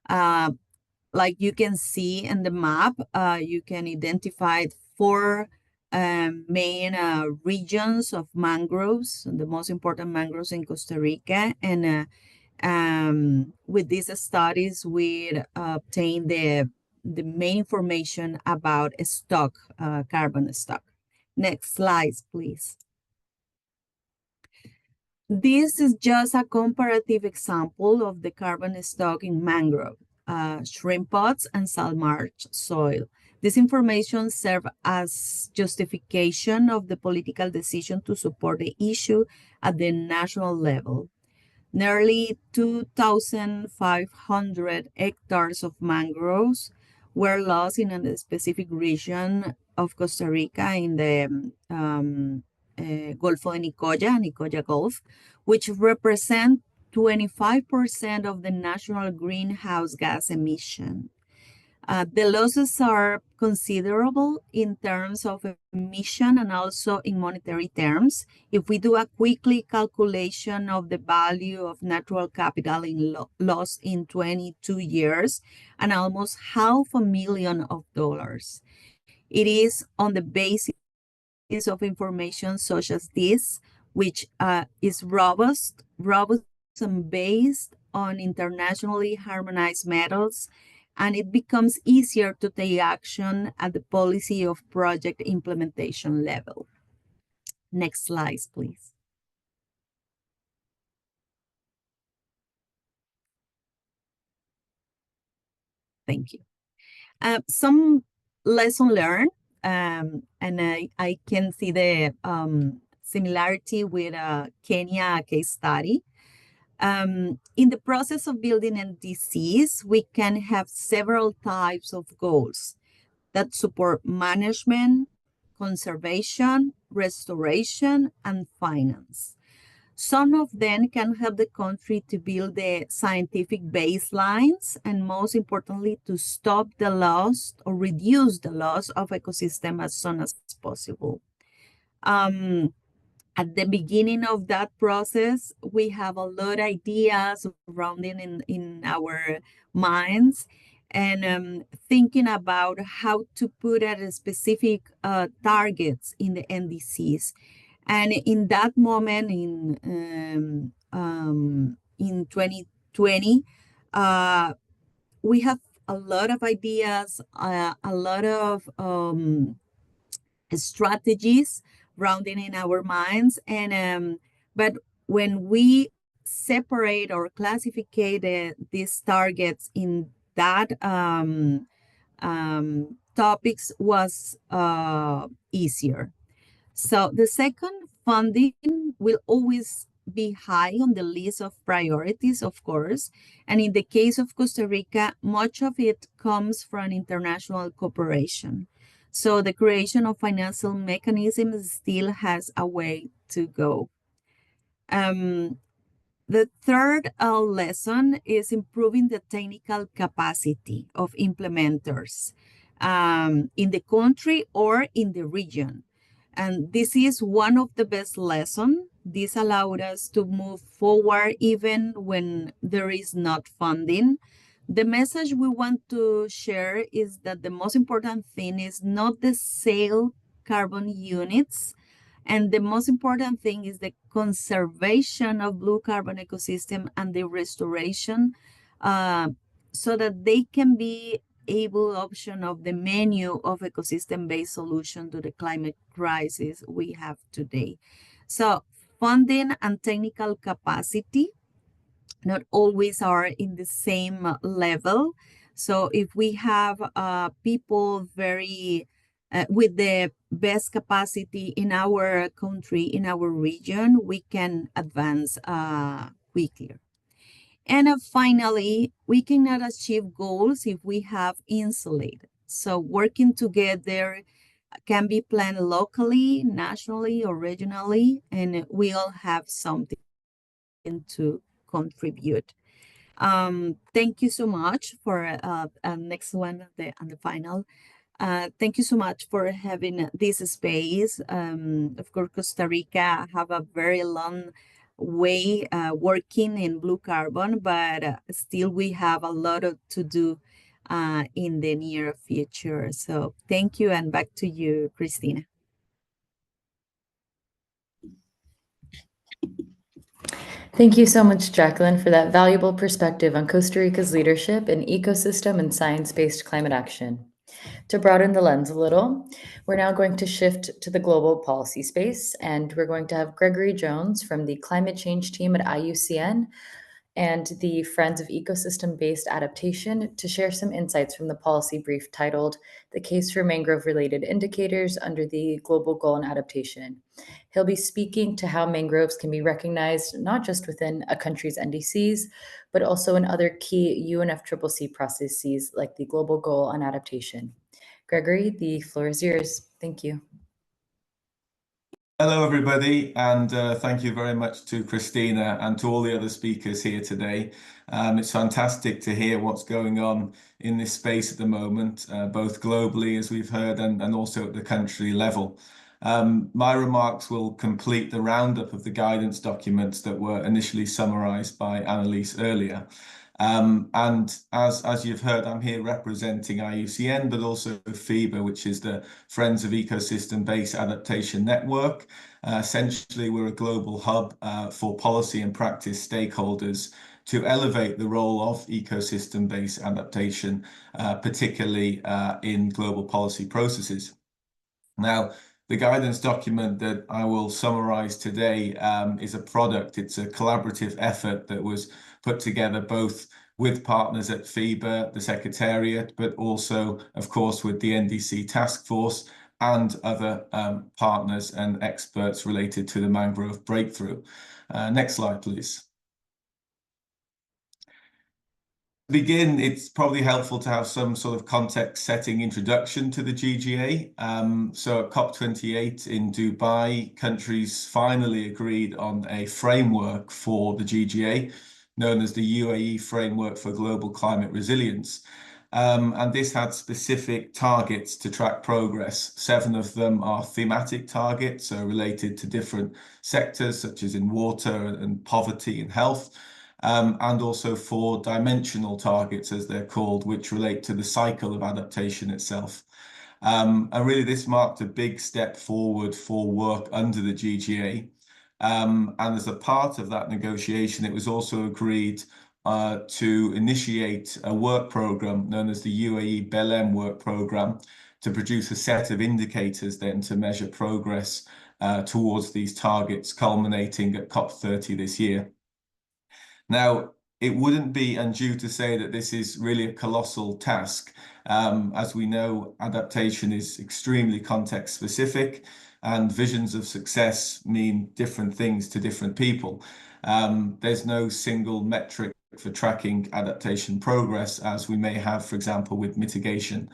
Speaker 5: Like you can see in the map, you can identify 4 main regions of mangroves, the most important mangroves in Costa Rica, and with these studies, we obtain the main information about stock, carbon stock. Next slide, please. This is just a comparative example of the carbon stock in mangrove, shrimp pots, and salt marsh soil. This information serves as justification of the political decision to support the issue at the national level. Nearly 2,500 hectares of mangroves were lost in a specific region of Costa Rica in the Golfo de Nicoya Gulf, which represent 25% of the national greenhouse gas emission. The losses are considerable in terms of emission and also in monetary terms. If we do a quickly calculation of the value of natural capital in loss in 22 years and almost $500,000. It is on the basis of information such as this, which is robust and based on internationally harmonized methods, and it becomes easier to take action at the policy of project implementation level. Next slide, please. Thank you. Some lesson learned, and I can see the similarity with Kenya case study. In the process of building NDCs, we can have several types of goals that support management, conservation, restoration, and finance. Some of them can help the country to build the scientific baselines and, most importantly, to stop the loss or reduce the loss of ecosystem as soon as possible. At the beginning of that process, we have a lot of ideas surrounding in our minds and thinking about how to put at a specific targets in the NDCs. And in that moment, in 2020, we have a lot of ideas, a lot of strategies rounding in our minds, and but when we separate or classify these targets in that topics was easier. So the second, funding will always be high on the list of priorities, of course. And in the case of Costa Rica, much of it comes from international cooperation. So the creation of financial mechanisms still has a way to go. The third lesson is improving the technical capacity of implementers in the country or in the region. And this is one of the best lessons. This allowed us to move forward even when there is not funding. The message we want to share is that the most important thing is not the sale carbon units, and the most important thing is the conservation of blue carbon ecosystem and the restoration so that they can be able option of the menu of ecosystem-based solution to the climate crisis we have today. So funding and technical capacity not always are in the same level. So if we have people very with the best capacity in our country, in our region, we can advance quicker. And finally, we cannot achieve goals if we have insulated. So working together can be planned locally, nationally, or regionally, and we all have something to contribute. Thank you so much for next one on the final. Thank you so much for having this space. Of course, Costa Rica have a very long way working in blue carbon, but still we have a lot to do in the near future. So thank you, and back to you, Christina.
Speaker 1: Thank you so much, Jacqueline, for that valuable perspective on Costa Rica's leadership in ecosystem and science-based climate action. To broaden the lens a little, we're now going to shift to the global policy space, and we're going to have Gregory Jones from the climate change team at IUCN and the Friends of Ecosystem-Based Adaptation to share some insights from the policy brief titled The Case for Mangrove-Related Indicators under the Global Goal on Adaptation. He'll be speaking to how mangroves can be recognized not just within a country's NDCs, but also in other key UNFCCC processes like the Global Goal on Adaptation. Gregory, the floor is yours. Thank you.
Speaker 6: Hello, everybody, and thank you very much to Christina and to all the other speakers here today. It's fantastic to hear what's going on in this space at the moment, both globally, as we've heard, and also at the country level. My remarks will complete the roundup of the guidance documents that were initially summarized by Annalise earlier. And as you've heard, I'm here representing IUCN, but also FIBA, which is the Friends of Ecosystem-Based Adaptation Network. Essentially, we're a global hub for policy and practice stakeholders to elevate the role of ecosystem-based adaptation, particularly in global policy processes. Now, the guidance document that I will summarize today is a product. It's a collaborative effort that was put together both with partners at FIBA, the Secretariat, but also, of course, with the NDC task force and other partners and experts related to the mangrove breakthrough. Next slide, please. To begin, it's probably helpful to have some sort of context-setting introduction to the GGA. So at COP28 in Dubai, countries finally agreed on a framework for the GGA, known as the UAE Framework for Global Climate Resilience. And this had specific targets to track progress. 7 of them are thematic targets, so related to different sectors, such as in water and poverty and health. And also 4 dimensional targets, as they're called, which relate to the cycle of adaptation itself. And really, this marked a big step forward for work under the GGA. And as a part of that negotiation, it was also agreed to initiate a work program known as the UAE Belém work program to produce a set of indicators then to measure progress towards these targets, culminating at COP30 this year. Now, it wouldn't be undue to say that this is really a colossal task. As we know, adaptation is extremely context specific, and visions of success mean different things to different people. There's no single metric for tracking adaptation progress, as we may have, for example, with mitigation.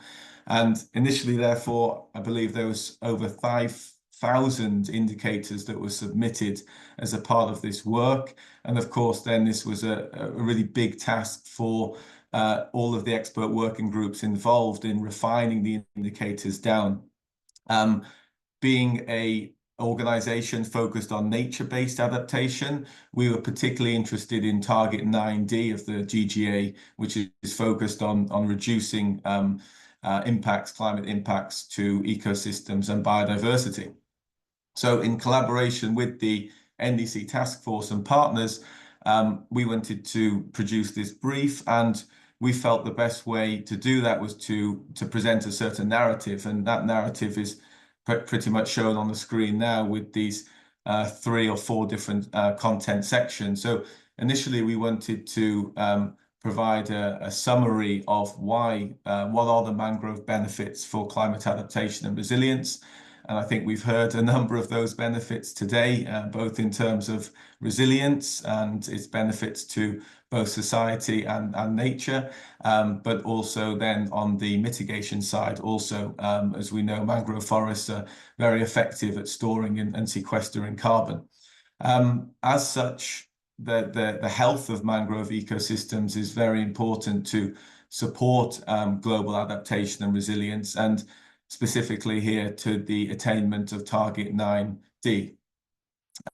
Speaker 6: And initially, therefore, I believe there was over 5,000 indicators that were submitted as a part of this work. And of course, then this was a really big task for all of the expert working groups involved in refining the indicators down. Being a organization focused on nature-based adaptation, we were particularly interested in target 9D of the GGA, which is focused on reducing climate impacts to ecosystems and biodiversity. So in collaboration with the NDC task force and partners, we wanted to produce this brief, and we felt the best way to do that was to present a certain narrative, and that narrative is pretty much shown on the screen now with these 3 or 4 different content sections. So initially we wanted to provide a summary of what are the mangrove benefits for climate adaptation and resilience. And I think we've heard a number of those benefits today, both in terms of resilience and its benefits to both society and nature, but also then on the mitigation side also, as we know, mangrove forests are very effective at storing and sequestering carbon. As such, the health of mangrove ecosystems is very important to support global adaptation and resilience, and specifically here to the attainment of Target 9D.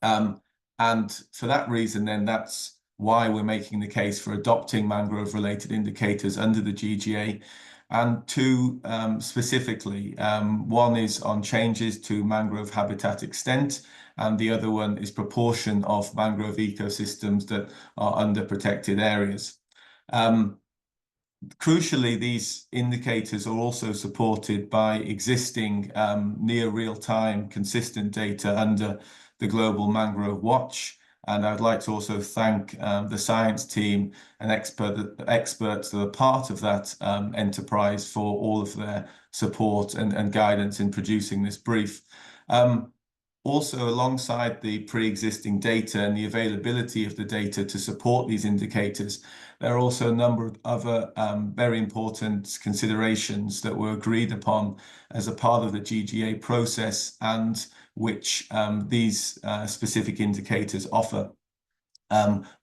Speaker 6: And for that reason, then that's why we're making the case for adopting mangrove-related indicators under the GGA. And two specifically, one is on changes to mangrove habitat extent, and the other one is proportion of mangrove ecosystems that are under protected areas. Crucially, these indicators are also supported by existing near real-time consistent data under the Global Mangrove Watch. And I'd like to also thank the science team and experts that are part of that enterprise for all of their support and guidance in producing this brief. Also, alongside the pre-existing data and the availability of the data to support these indicators, there are also a number of other very important considerations that were agreed upon as a part of the GGA process, and which these specific indicators offer.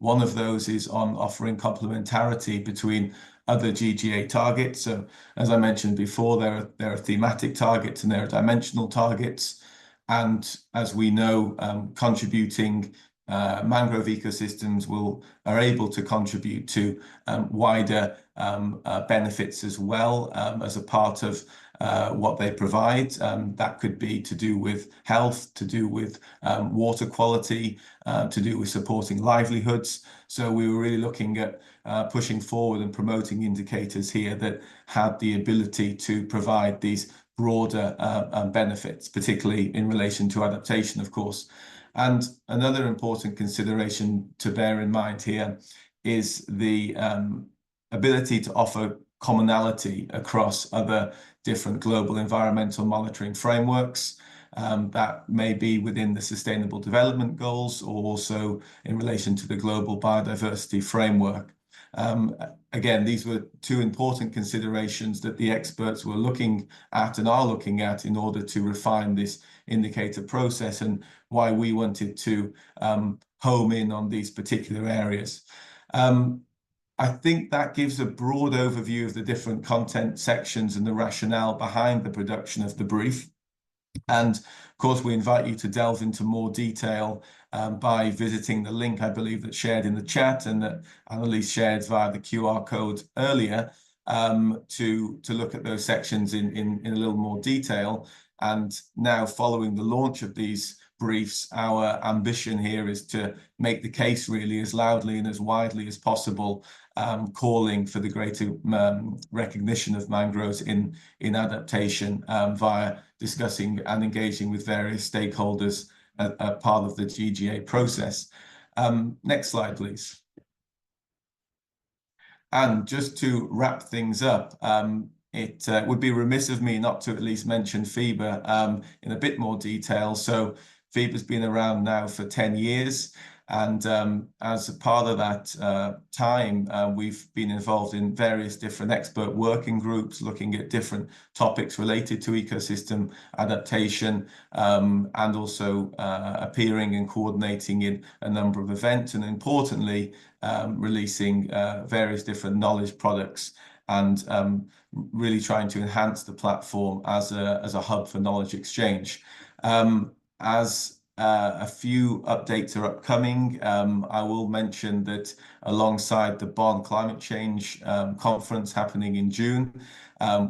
Speaker 6: One of those is on offering complementarity between other GGA targets. So, as I mentioned before, there are thematic targets and there are dimensional targets. And as we know, contributing mangrove ecosystems are able to contribute to wider benefits as well, as a part of what they provide. That could be to do with health, to do with water quality, to do with supporting livelihoods. So we were really looking at pushing forward and promoting indicators here that had the ability to provide these broader benefits, particularly in relation to adaptation, of course. And another important consideration to bear in mind here is the ability to offer commonality across other different global environmental monitoring frameworks. That may be within the Sustainable Development Goals or also in relation to the Global Biodiversity Framework. Again, these were two important considerations that the experts were looking at and are looking at in order to refine this indicator process, and why we wanted to home in on these particular areas. I think that gives a broad overview of the different content sections and the rationale behind the production of the brief. And of course, we invite you to delve into more detail by visiting the link, I believe, that's shared in the chat and that Annalise shared via the QR code earlier, to look at those sections in a little more detail. And now, following the launch of these briefs, our ambition here is to make the case really as loudly and as widely as possible, calling for the greater recognition of mangroves in adaptation via discussing and engaging with various stakeholders as part of the GGA process. Next slide, please. And just to wrap things up, it would be remiss of me not to at least mention FIBA in a bit more detail. So FIBA's been around now for 10 years. And as a part of that time, we've been involved in various different expert working groups looking at different topics related to ecosystem adaptation, and also appearing and coordinating in a number of events, and importantly, releasing various different knowledge products, and really trying to enhance the platform as a hub for knowledge exchange. As a few updates are upcoming, I will mention that alongside the Bonn Climate Change Conference happening in June,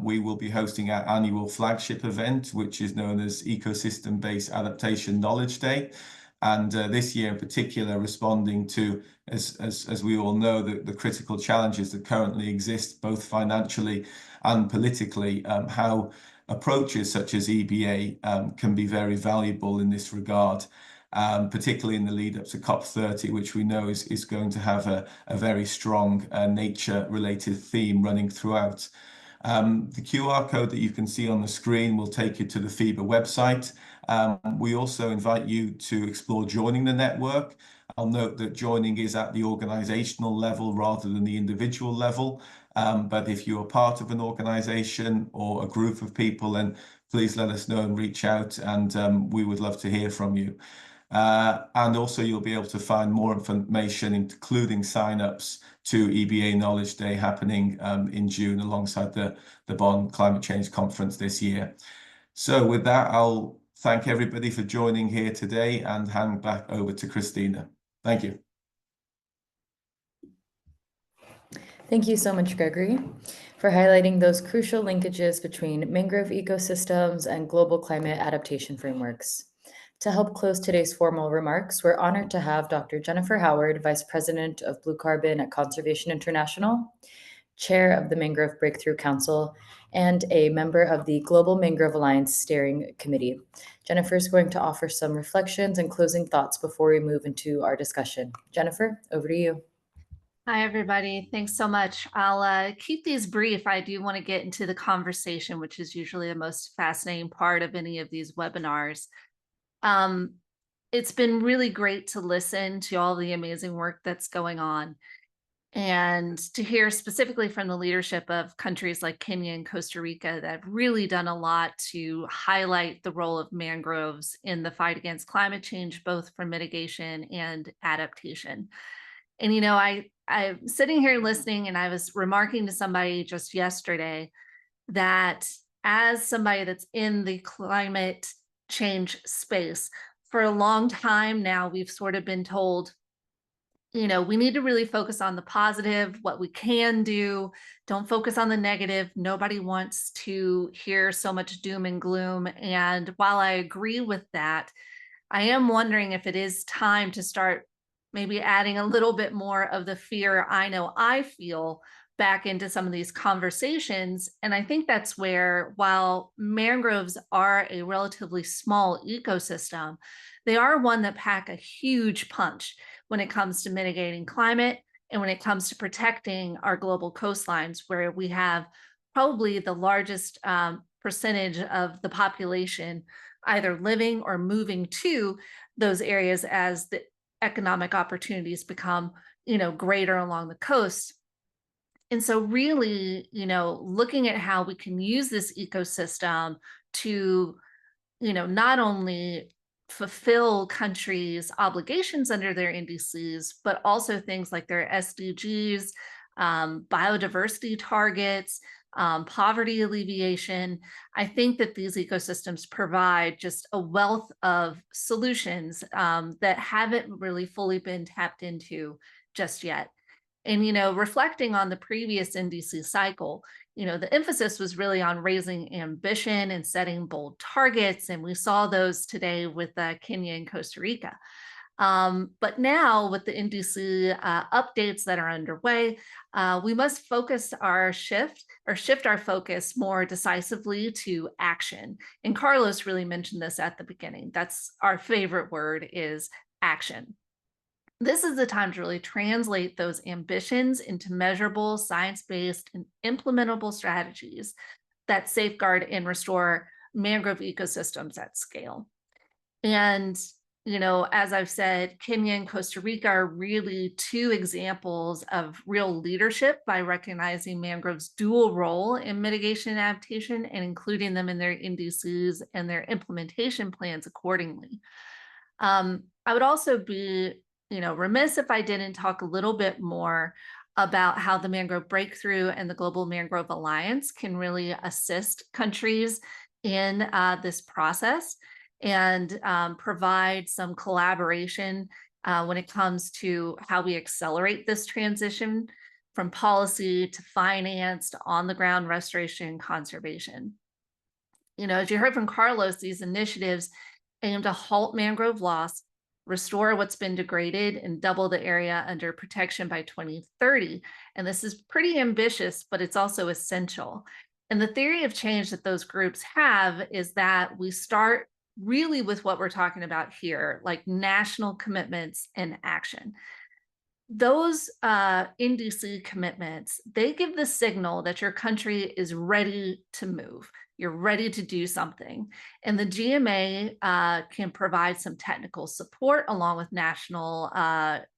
Speaker 6: we will be hosting our annual flagship event, which is known as Ecosystem-Based Adaptation Knowledge Day. And this year in particular, responding to, as we all know, the critical challenges that currently exist, both financially and politically, how approaches such as EBA can be very valuable in this regard. particularly in the lead up to COP30, which we know is going to have a very strong nature-related theme running throughout. The QR code that you can see on the screen will take you to the FIBA website. We also invite you to explore joining the network. I'll note that joining is at the organizational level rather than the individual level. But if you are part of an organization or a group of people, then please let us know and reach out, and we would love to hear from you. And also you'll be able to find more information, including signups to EBA Knowledge Day happening in June alongside the Bonn Climate Change Conference this year. So with that, I'll thank everybody for joining here today and hand back over to Christina. Thank you.
Speaker 1: Thank you so much, Gregory, for highlighting those crucial linkages between mangrove ecosystems and global climate adaptation frameworks. To help close today's formal remarks, we're honored to have Dr. Jennifer Howard, Vice President of Blue Carbon at Conservation International, Chair of the Mangrove Breakthrough Council, and a member of the Global Mangrove Alliance Steering Committee. Jennifer is going to offer some reflections and closing thoughts before we move into our discussion. Jennifer, over to you.
Speaker 7: Hi, everybody. Thanks so much. I'll keep these brief. I do want to get into the conversation, which is usually the most fascinating part of any of these webinars. It's been really great to listen to all the amazing work that's going on and to hear specifically from the leadership of countries like Kenya and Costa Rica that have really done a lot to highlight the role of mangroves in the fight against climate change, both for mitigation and adaptation. And, you know, I'm sitting here listening, and I was remarking to somebody just yesterday that as somebody that's in the climate change space, for a long time now, we've sort of been told, you know, we need to really focus on the positive, what we can do. Don't focus on the negative. Nobody wants to hear so much doom and gloom. And while I agree with that, I am wondering if it is time to start maybe adding a little bit more of the fear I know I feel back into some of these conversations. And I think that's where, while mangroves are a relatively small ecosystem, they are one that pack a huge punch when it comes to mitigating climate and when it comes to protecting our global coastlines, where we have probably the largest percentage of the population either living or moving to those areas as the economic opportunities become, you know, greater along the coast. And so really, you know, looking at how we can use this ecosystem to, you know, not only fulfill countries' obligations under their NDCs, but also things like their SDGs, biodiversity targets, poverty alleviation. I think that these ecosystems provide just a wealth of solutions that haven't really fully been tapped into just yet. And, you know, reflecting on the previous NDC cycle, you know, the emphasis was really on raising ambition and setting bold targets. And we saw those today with Kenya and Costa Rica. But now with the NDC updates that are underway, we must focus our shift our focus more decisively to action. And Carlos really mentioned this at the beginning. That's our favorite word, is action. This is the time to really translate those ambitions into measurable, science-based, and implementable strategies that safeguard and restore mangrove ecosystems at scale. And, you know, as I've said, Kenya and Costa Rica are really two examples of real leadership by recognizing mangrove's dual role in mitigation and adaptation and including them in their NDCs and their implementation plans accordingly. I would also be, you know, remiss if I didn't talk a little bit more about how the Mangrove Breakthrough and the Global Mangrove Alliance can really assist countries in this process and provide some collaboration when it comes to how we accelerate this transition from policy to finance to on-the-ground restoration and conservation. You know, as you heard from Carlos, these initiatives aim to halt mangrove loss, restore what's been degraded, and double the area under protection by 2030. And this is pretty ambitious, but it's also essential. And the theory of change that those groups have is that we start really with what we're talking about here, like national commitments and action. Those NDC commitments, they give the signal that your country is ready to move. You're ready to do something. And the GMA can provide some technical support along with national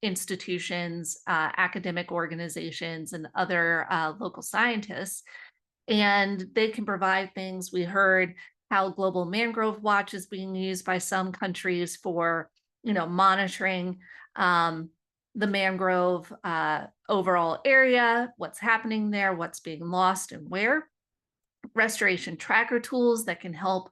Speaker 7: institutions, academic organizations, and other local scientists. And they can provide things. We heard how Global Mangrove Watch is being used by some countries for, monitoring the mangrove overall area, what's happening there, what's being lost and where. Restoration tracker tools that can help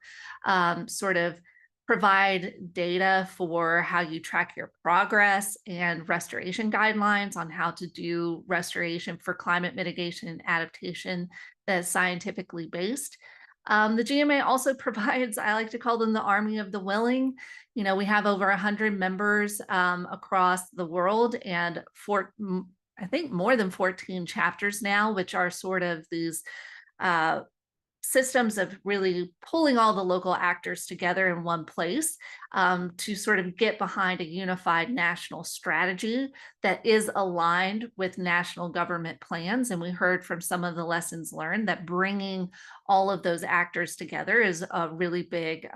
Speaker 7: sort of provide data for how you track your progress, and restoration guidelines on how to do restoration for climate mitigation and adaptation that is scientifically based. The GMA also provides, I like to call them the army of the willing. We have over 100 members across the world, and I think more than 14 chapters now, which are sort of these systems of really pulling all the local actors together in one place to sort of get behind a unified national strategy that is aligned with national government plans. And we heard from some of the lessons learned that bringing all of those actors together is a really big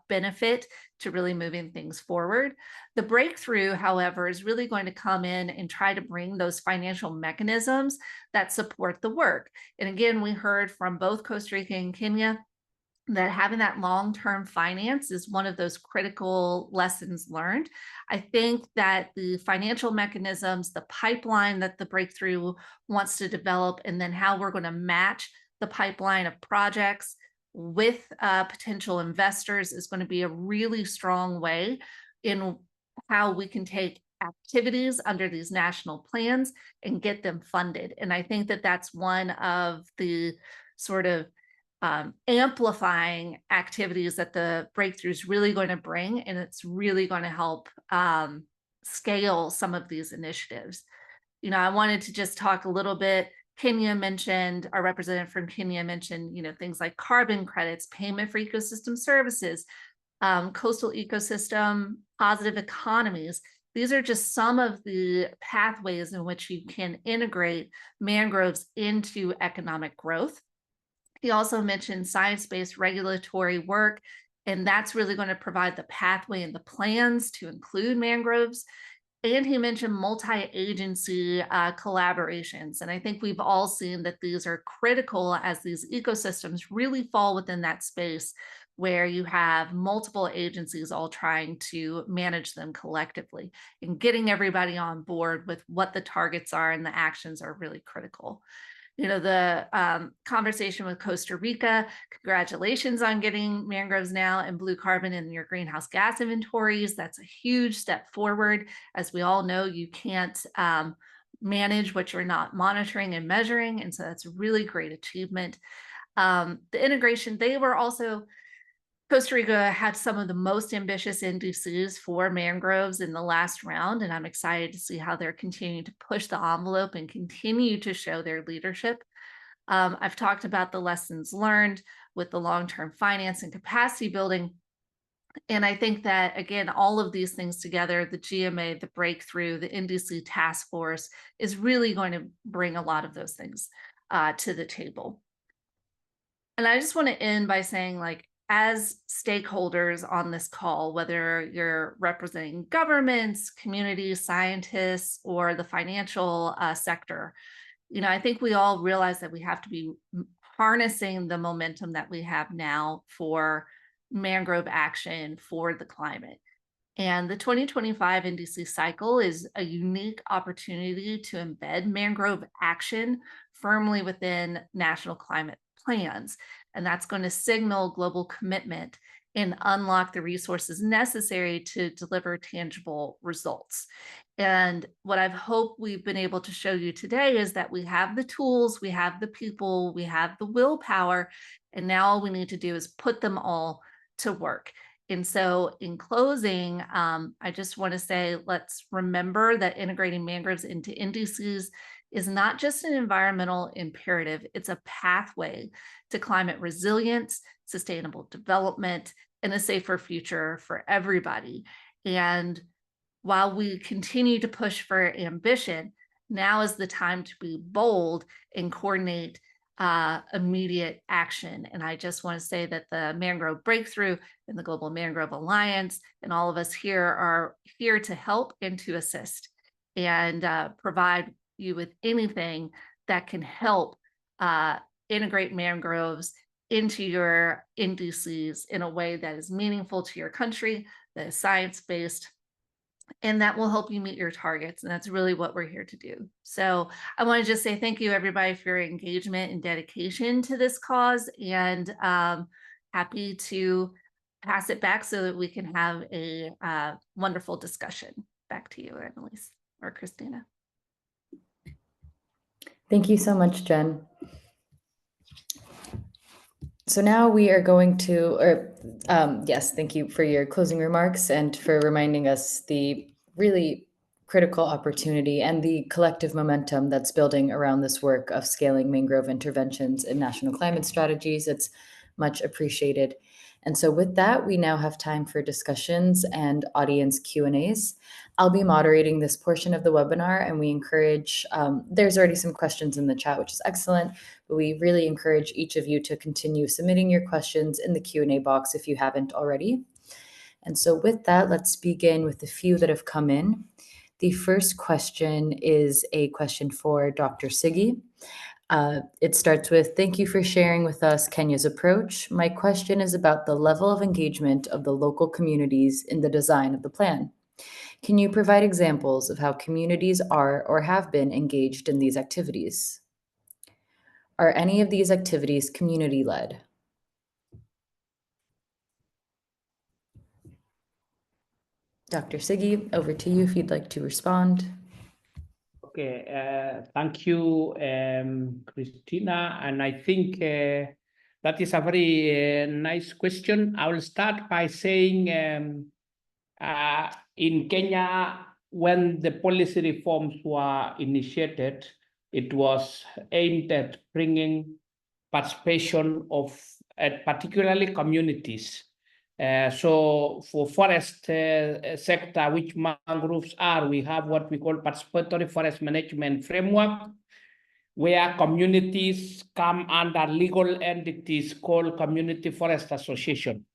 Speaker 7: benefit to really moving things forward. The breakthrough, however, is really going to come in and try to bring those financial mechanisms that support the work. And again, we heard from both Costa Rica and Kenya that having that long-term finance is one of those critical lessons learned. I think that the financial mechanisms, the pipeline that the breakthrough wants to develop, and then how we're going to match the pipeline of projects with potential investors is going to be a really strong way in how we can take activities under these national plans and get them funded. And I think that that's one of the sort of amplifying activities that the breakthrough is really going to bring, and it's really going to help scale some of these initiatives. I wanted to just talk a little bit. Kenya mentioned, our representative from Kenya mentioned, things like carbon credits, payment for ecosystem services, coastal ecosystem, positive economies. These are just some of the pathways in which you can integrate mangroves into economic growth. He also mentioned science-based regulatory work, and that's really going to provide the pathway and the plans to include mangroves. And he mentioned multi-agency collaborations. And I think we've all seen that these are critical as these ecosystems really fall within that space where you have multiple agencies all trying to manage them collectively, and getting everybody on board with what the targets are and the actions are really critical. The conversation with Costa Rica, congratulations on getting mangroves now and blue carbon in your greenhouse gas inventories. That's a huge step forward. As we all know, you can't manage what you're not monitoring and measuring. And so that's a really great achievement. The integration, Costa Rica had some of the most ambitious NDCs for mangroves in the last round, and I'm excited to see how they're continuing to push the envelope and continue to show their leadership. I've talked about the lessons learned with the long-term finance and capacity building. And I think that, again, all of these things together, the GMA, the breakthrough, the NDC task force is really going to bring a lot of those things to the table. And I just want to end by saying, as stakeholders on this call, whether you're representing governments, communities, scientists, or the financial sector, I think we all realize that we have to be harnessing the momentum that we have now for mangrove action for the climate. And the 2025 NDC cycle is a unique opportunity to embed mangrove action firmly within national climate plans. And that's going to signal global commitment and unlock the resources necessary to deliver tangible results. And what I've hoped we've been able to show you today is that we have the tools, we have the people, we have the willpower, and now all we need to do is put them all to work. And so in closing, I just want to say, let's remember that integrating mangroves into NDCs is not just an environmental imperative, it's a pathway to climate resilience, sustainable development, and a safer future for everybody. And while we continue to push for ambition, now is the time to be bold and coordinate immediate action. And I just want to say that the Mangrove Breakthrough and the Global Mangrove Alliance and all of us here are here to help and to assist and provide you with anything that can help integrate mangroves into your NDCs in a way that is meaningful to your country, that is science-based, and that will help you meet your targets. And that's really what we're here to do. So I want to just say thank you, everybody, for your engagement and dedication to this cause, and happy to pass it back so that we can have a wonderful discussion. Back to you, Annalise or Christina.
Speaker 1: Thank you so much, Jen. So now we are going to, yes, thank you for your closing remarks and for reminding us the really critical opportunity and the collective momentum that's building around this work of scaling mangrove interventions in national climate strategies. It's much appreciated. And so with that, we now have time for discussions and audience Q&As. I'll be moderating this portion of the webinar, and we encourage, there's already some questions in the chat, which is excellent, but we really encourage each of you to continue submitting your questions in the Q&A box if you haven't already. And so with that, let's begin with the few that have come in. The first question is a question for Dr. Siggy. It starts with, thank you for sharing with us Kenya's approach. My question is about the level of engagement of the local communities in the design of the plan. Can you provide examples of how communities are or have been engaged in these activities? Are any of these activities community-led? Dr. Siggy, over to you if you'd like to respond.
Speaker 4: Okay, thank you, Christina. And I think that is a very nice question. I will start by saying in Kenya, when the policy reforms were initiated, it was aimed at bringing participation of particularly communities. So for forest sector, which mangroves are, we have what we call participatory forest management framework, where communities come under legal entities called community forest association.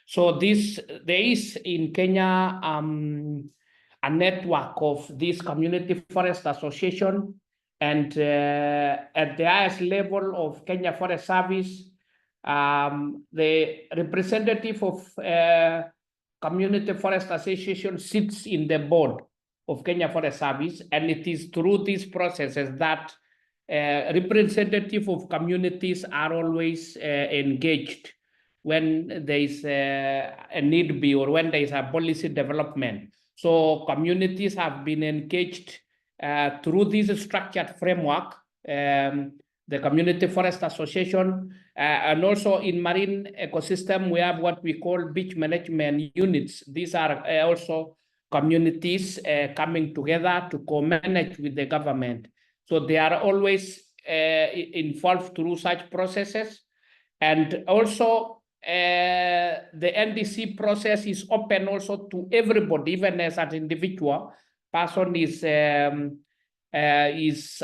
Speaker 4: So there is in Kenya a network of this community forest association, and at the highest level of Kenya Forest Service, the representative of community forest association sits in the board of Kenya Forest Service, and it is through these processes that representative of communities are always engaged when there is a need be or when there is a policy development. So communities have been engaged through this structured framework, the Community Forest Association, and also in marine ecosystem, we have what we call beach management units. These are also communities coming together to co-manage with the government. So they are always involved through such processes. And also the NDC process is open also to everybody, even as an individual person is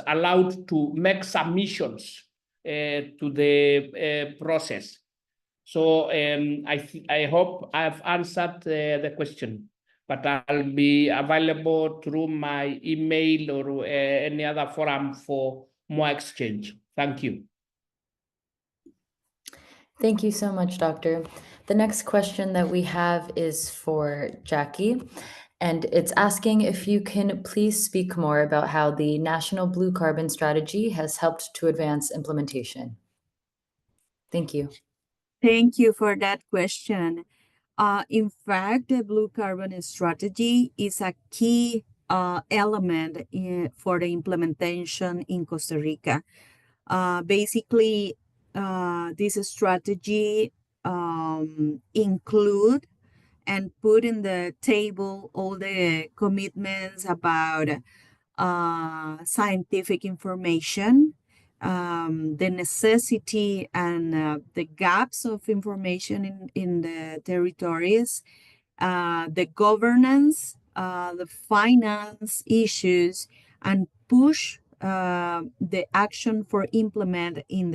Speaker 4: allowed to make submissions to the process. So I hope I've answered the question, but I'll be available through my email or any other forum for more exchange. Thank you.
Speaker 1: Thank you so much, Doctor. The next question that we have is for Jackie, and it's asking if you can please speak more about how the National Blue Carbon Strategy has helped to advance implementation. Thank you.
Speaker 5: Thank you for that question. In fact, the Blue Carbon Strategy is a key element for the implementation in Costa Rica. Basically, this strategy include and put in the table all the commitments about scientific information, the necessity and the gaps of information in the territories, the governance, the finance issues, and push the action for implement in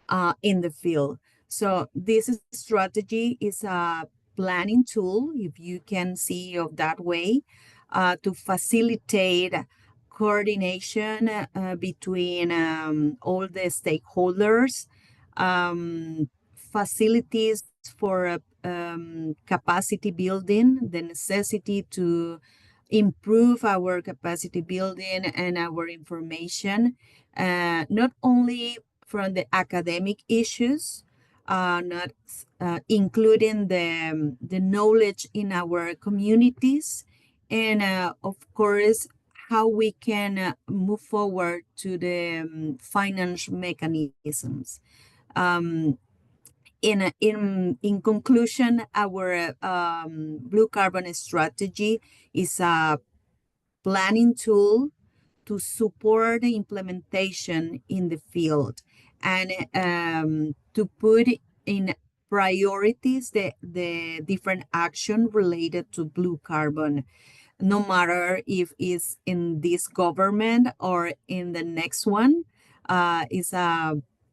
Speaker 5: the field. So this strategy is a planning tool, if you can see of that way, to facilitate coordination between all the stakeholders, facilities for capacity building, the necessity to improve our capacity building and our information, not only from the academic issues, not including the knowledge in our communities, and of course, how we can move forward to the finance mechanisms. In conclusion, our blue carbon strategy is a planning tool to support the implementation in the field, and to put in priorities the different action related to blue carbon, no matter if it's in this government or in the next one.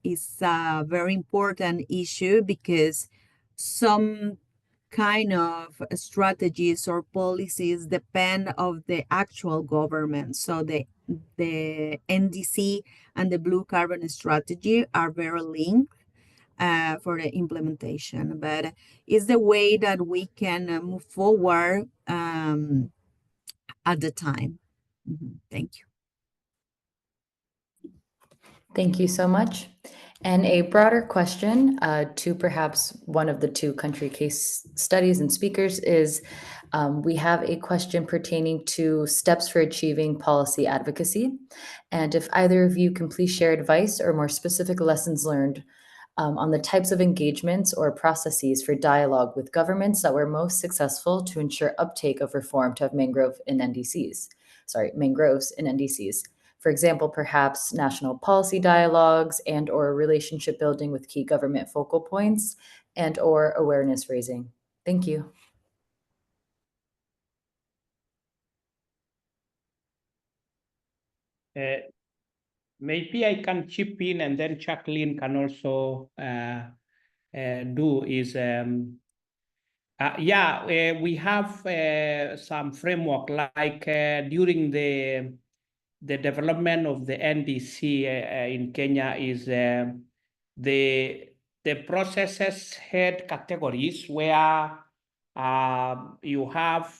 Speaker 5: Is a very important issue, because some kind of strategies or policies depend of the actual government. So the NDC and the blue carbon strategy are very linked for the implementation, but it's the way that we can move forward at the time. Thank you.
Speaker 1: Thank you so much. And a broader question to perhaps one of the two country case studies and speakers is, we have a question pertaining to steps for achieving policy advocacy. And if either of you can please share advice or more specific lessons learned on the types of engagements or processes for dialogue with governments that were most successful to ensure uptake of reform to have mangroves in NDCs. For example, perhaps national policy dialogues and or relationship building with key government focal points and or awareness raising. Thank you.
Speaker 4: Maybe I can chip in, and then Jacqueline can also do is, we have some framework, like during the development of the NDC in Kenya is the processes had categories where you have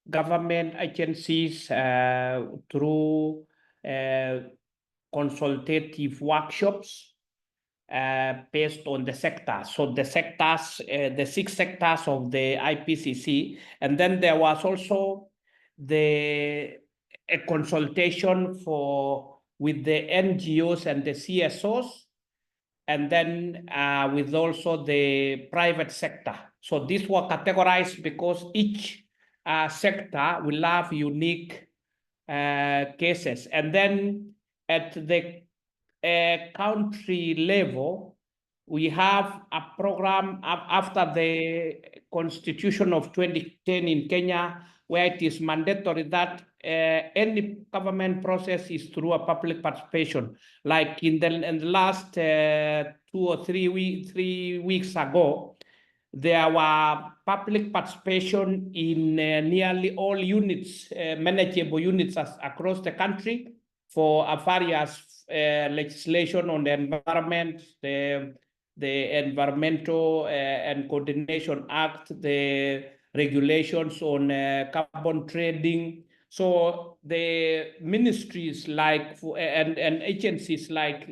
Speaker 4: government agencies through consultative workshops based on the sectors. So the sectors, the 6 sectors of the IPCC, and then there was also a consultation with the NGOs and the CSOs, and then with also the private sector. So these were categorized because each sector will have unique cases. And then at the country level, we have a program after the Constitution of 2010 in Kenya, where it is mandatory that any government process is through a public participation. Like in the last 2 or 3 weeks ago, there were public participation in nearly all units, manageable units across the country for various legislation on the environment, the Environmental and Coordination Act, the regulations on carbon trading. So the ministries and agencies like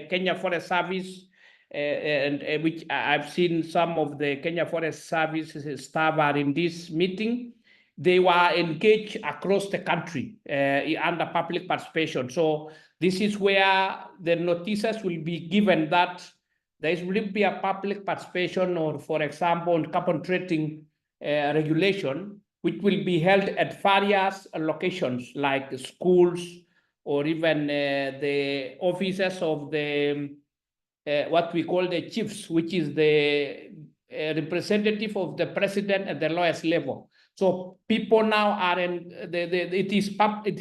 Speaker 4: Kenya Forest Service, and which I've seen some of the Kenya Forest Service staff are in this meeting, they were engaged across the country under public participation. So this is where the notices will be given that there will be a public participation, or for example, on carbon trading regulation, which will be held at various locations like schools or even the officers of the what we call the chiefs, which is the representative of the president at the lowest level. So people now are in it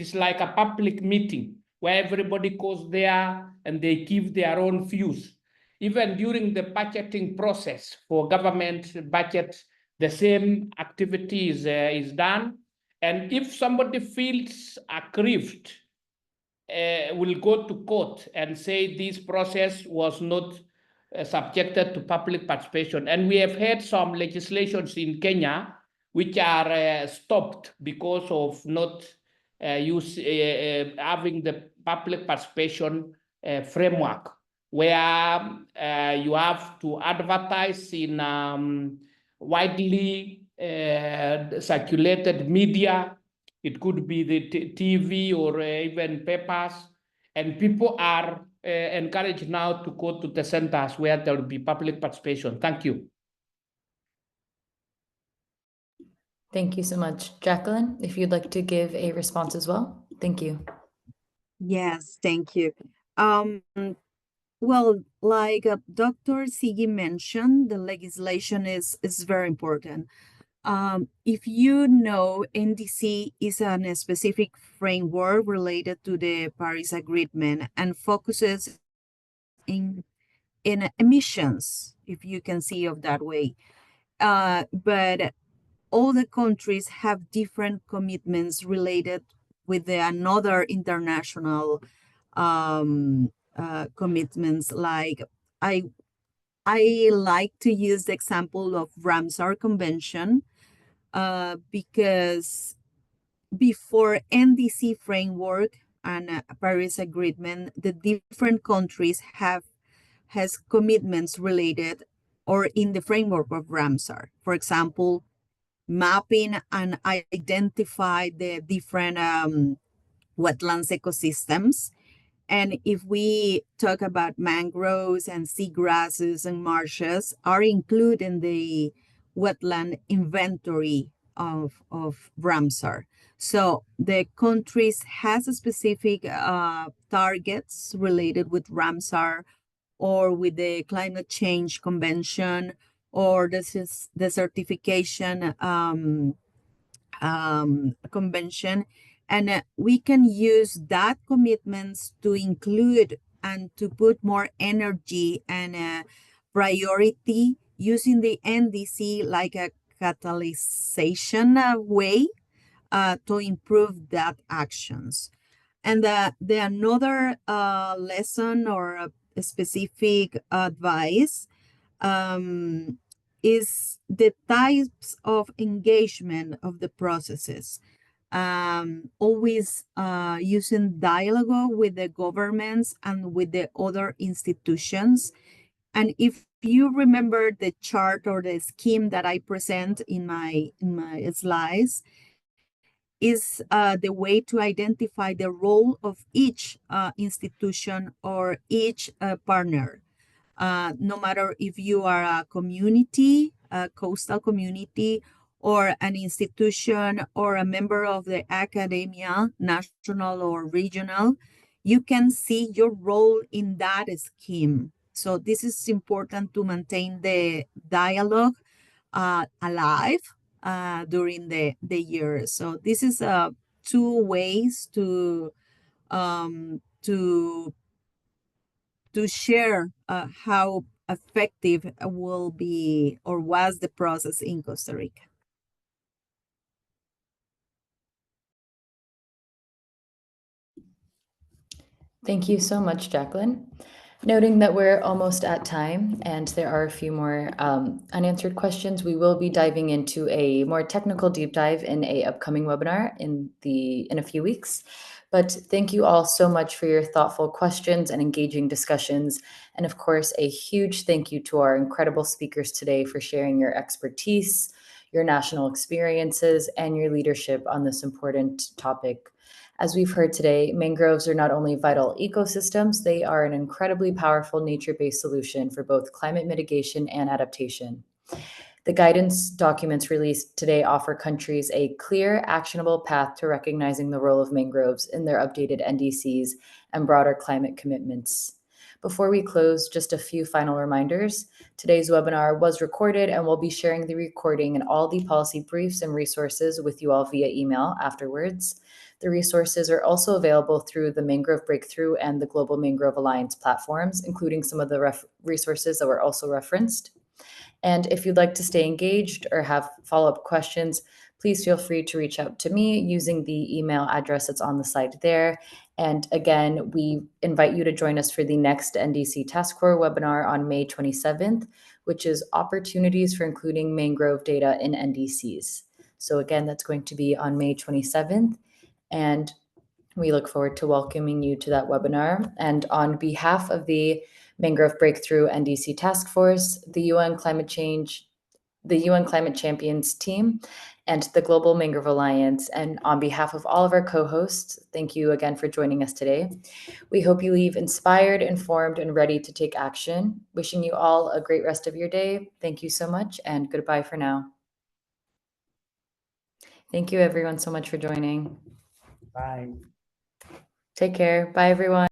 Speaker 4: is like a public meeting where everybody goes there and they give their own views. Even during the budgeting process for government budget, the same activity is done. And if somebody feels aggrieved, will go to court and say this process was not subjected to public participation. And we have had some legislations in Kenya which are stopped because of not having the public participation framework, where you have to advertise in widely circulated media. It could be the TV or even papers, and people are encouraged now to go to the centers where there will be public participation. Thank you.
Speaker 1: Thank you so much. Jacqueline, if you'd like to give a response as well. Thank you.
Speaker 5: Yes, thank you. Well, like Dr. Sigi mentioned, the legislation is very important. If you know, NDC is a specific framework related to the Paris Agreement and focuses in emissions, if you can see of that way. But all the countries have different commitments related with another international commitments. Like I like to use the example of Ramsar Convention because before NDC framework and Paris Agreement, the different countries has commitments related or in the framework of Ramsar. For example, mapping and identify the different wetlands ecosystems. And if we talk about mangroves and seagrasses and marshes are included in the wetland inventory of Ramsar. So the countries has a specific targets related with Ramsar or with the Climate Change Convention or the certification convention. And we can use that commitments to include and to put more energy and priority using the NDC like a catalyzation way to improve that actions. And the another lesson or a specific advice is the types of engagement of the processes. Always using dialogue with the governments and with the other institutions. And if you remember the chart or the scheme that I present in my slides, is the way to identify the role of each institution or each partner. No matter if you are a community, a coastal community, or an institution or a member of the academia, national or regional, you can see your role in that scheme. So this is important to maintain the dialogue alive during the year. So this is two ways to share how effective will be or was the process in Costa Rica.
Speaker 1: Thank you so much, Jacqueline. Noting that we're almost at time and there are a few more unanswered questions, we will be diving into a more technical deep dive in an upcoming webinar in a few weeks. But thank you all so much for your thoughtful questions and engaging discussions. And of course, a huge thank you to our incredible speakers today for sharing your expertise, your national experiences, and your leadership on this important topic. As we've heard today, mangroves are not only vital ecosystems, they are an incredibly powerful nature-based solution for both climate mitigation and adaptation. The guidance documents released today offer countries a clear, actionable path to recognizing the role of mangroves in their updated NDCs and broader climate commitments. Before we close, just a few final reminders. Today's webinar was recorded, and we'll be sharing the recording and all the policy briefs and resources with you all via email afterwards. The resources are also available through the Mangrove Breakthrough and the Global Mangrove Alliance platforms, including some of the resources that were also referenced. And if you'd like to stay engaged or have follow-up questions, please feel free to reach out to me using the email address that's on the slide there. And again, we invite you to join us for the next NDC Task Force webinar on May 27th, which is opportunities for including mangrove data in NDCs. So again, that's going to be on May 27th. And we look forward to welcoming you to that webinar. And on behalf of the Mangrove Breakthrough NDC Task Force, the UN Climate Champions team, and the Global Mangrove Alliance, and on behalf of all of our co-hosts, thank you again for joining us today. We hope you leave inspired, informed, and ready to take action. Wishing you all a great rest of your day. Thank you so much, and goodbye for now. Thank you everyone so much for joining.
Speaker 4: Bye.
Speaker 1: Take care. Bye everyone.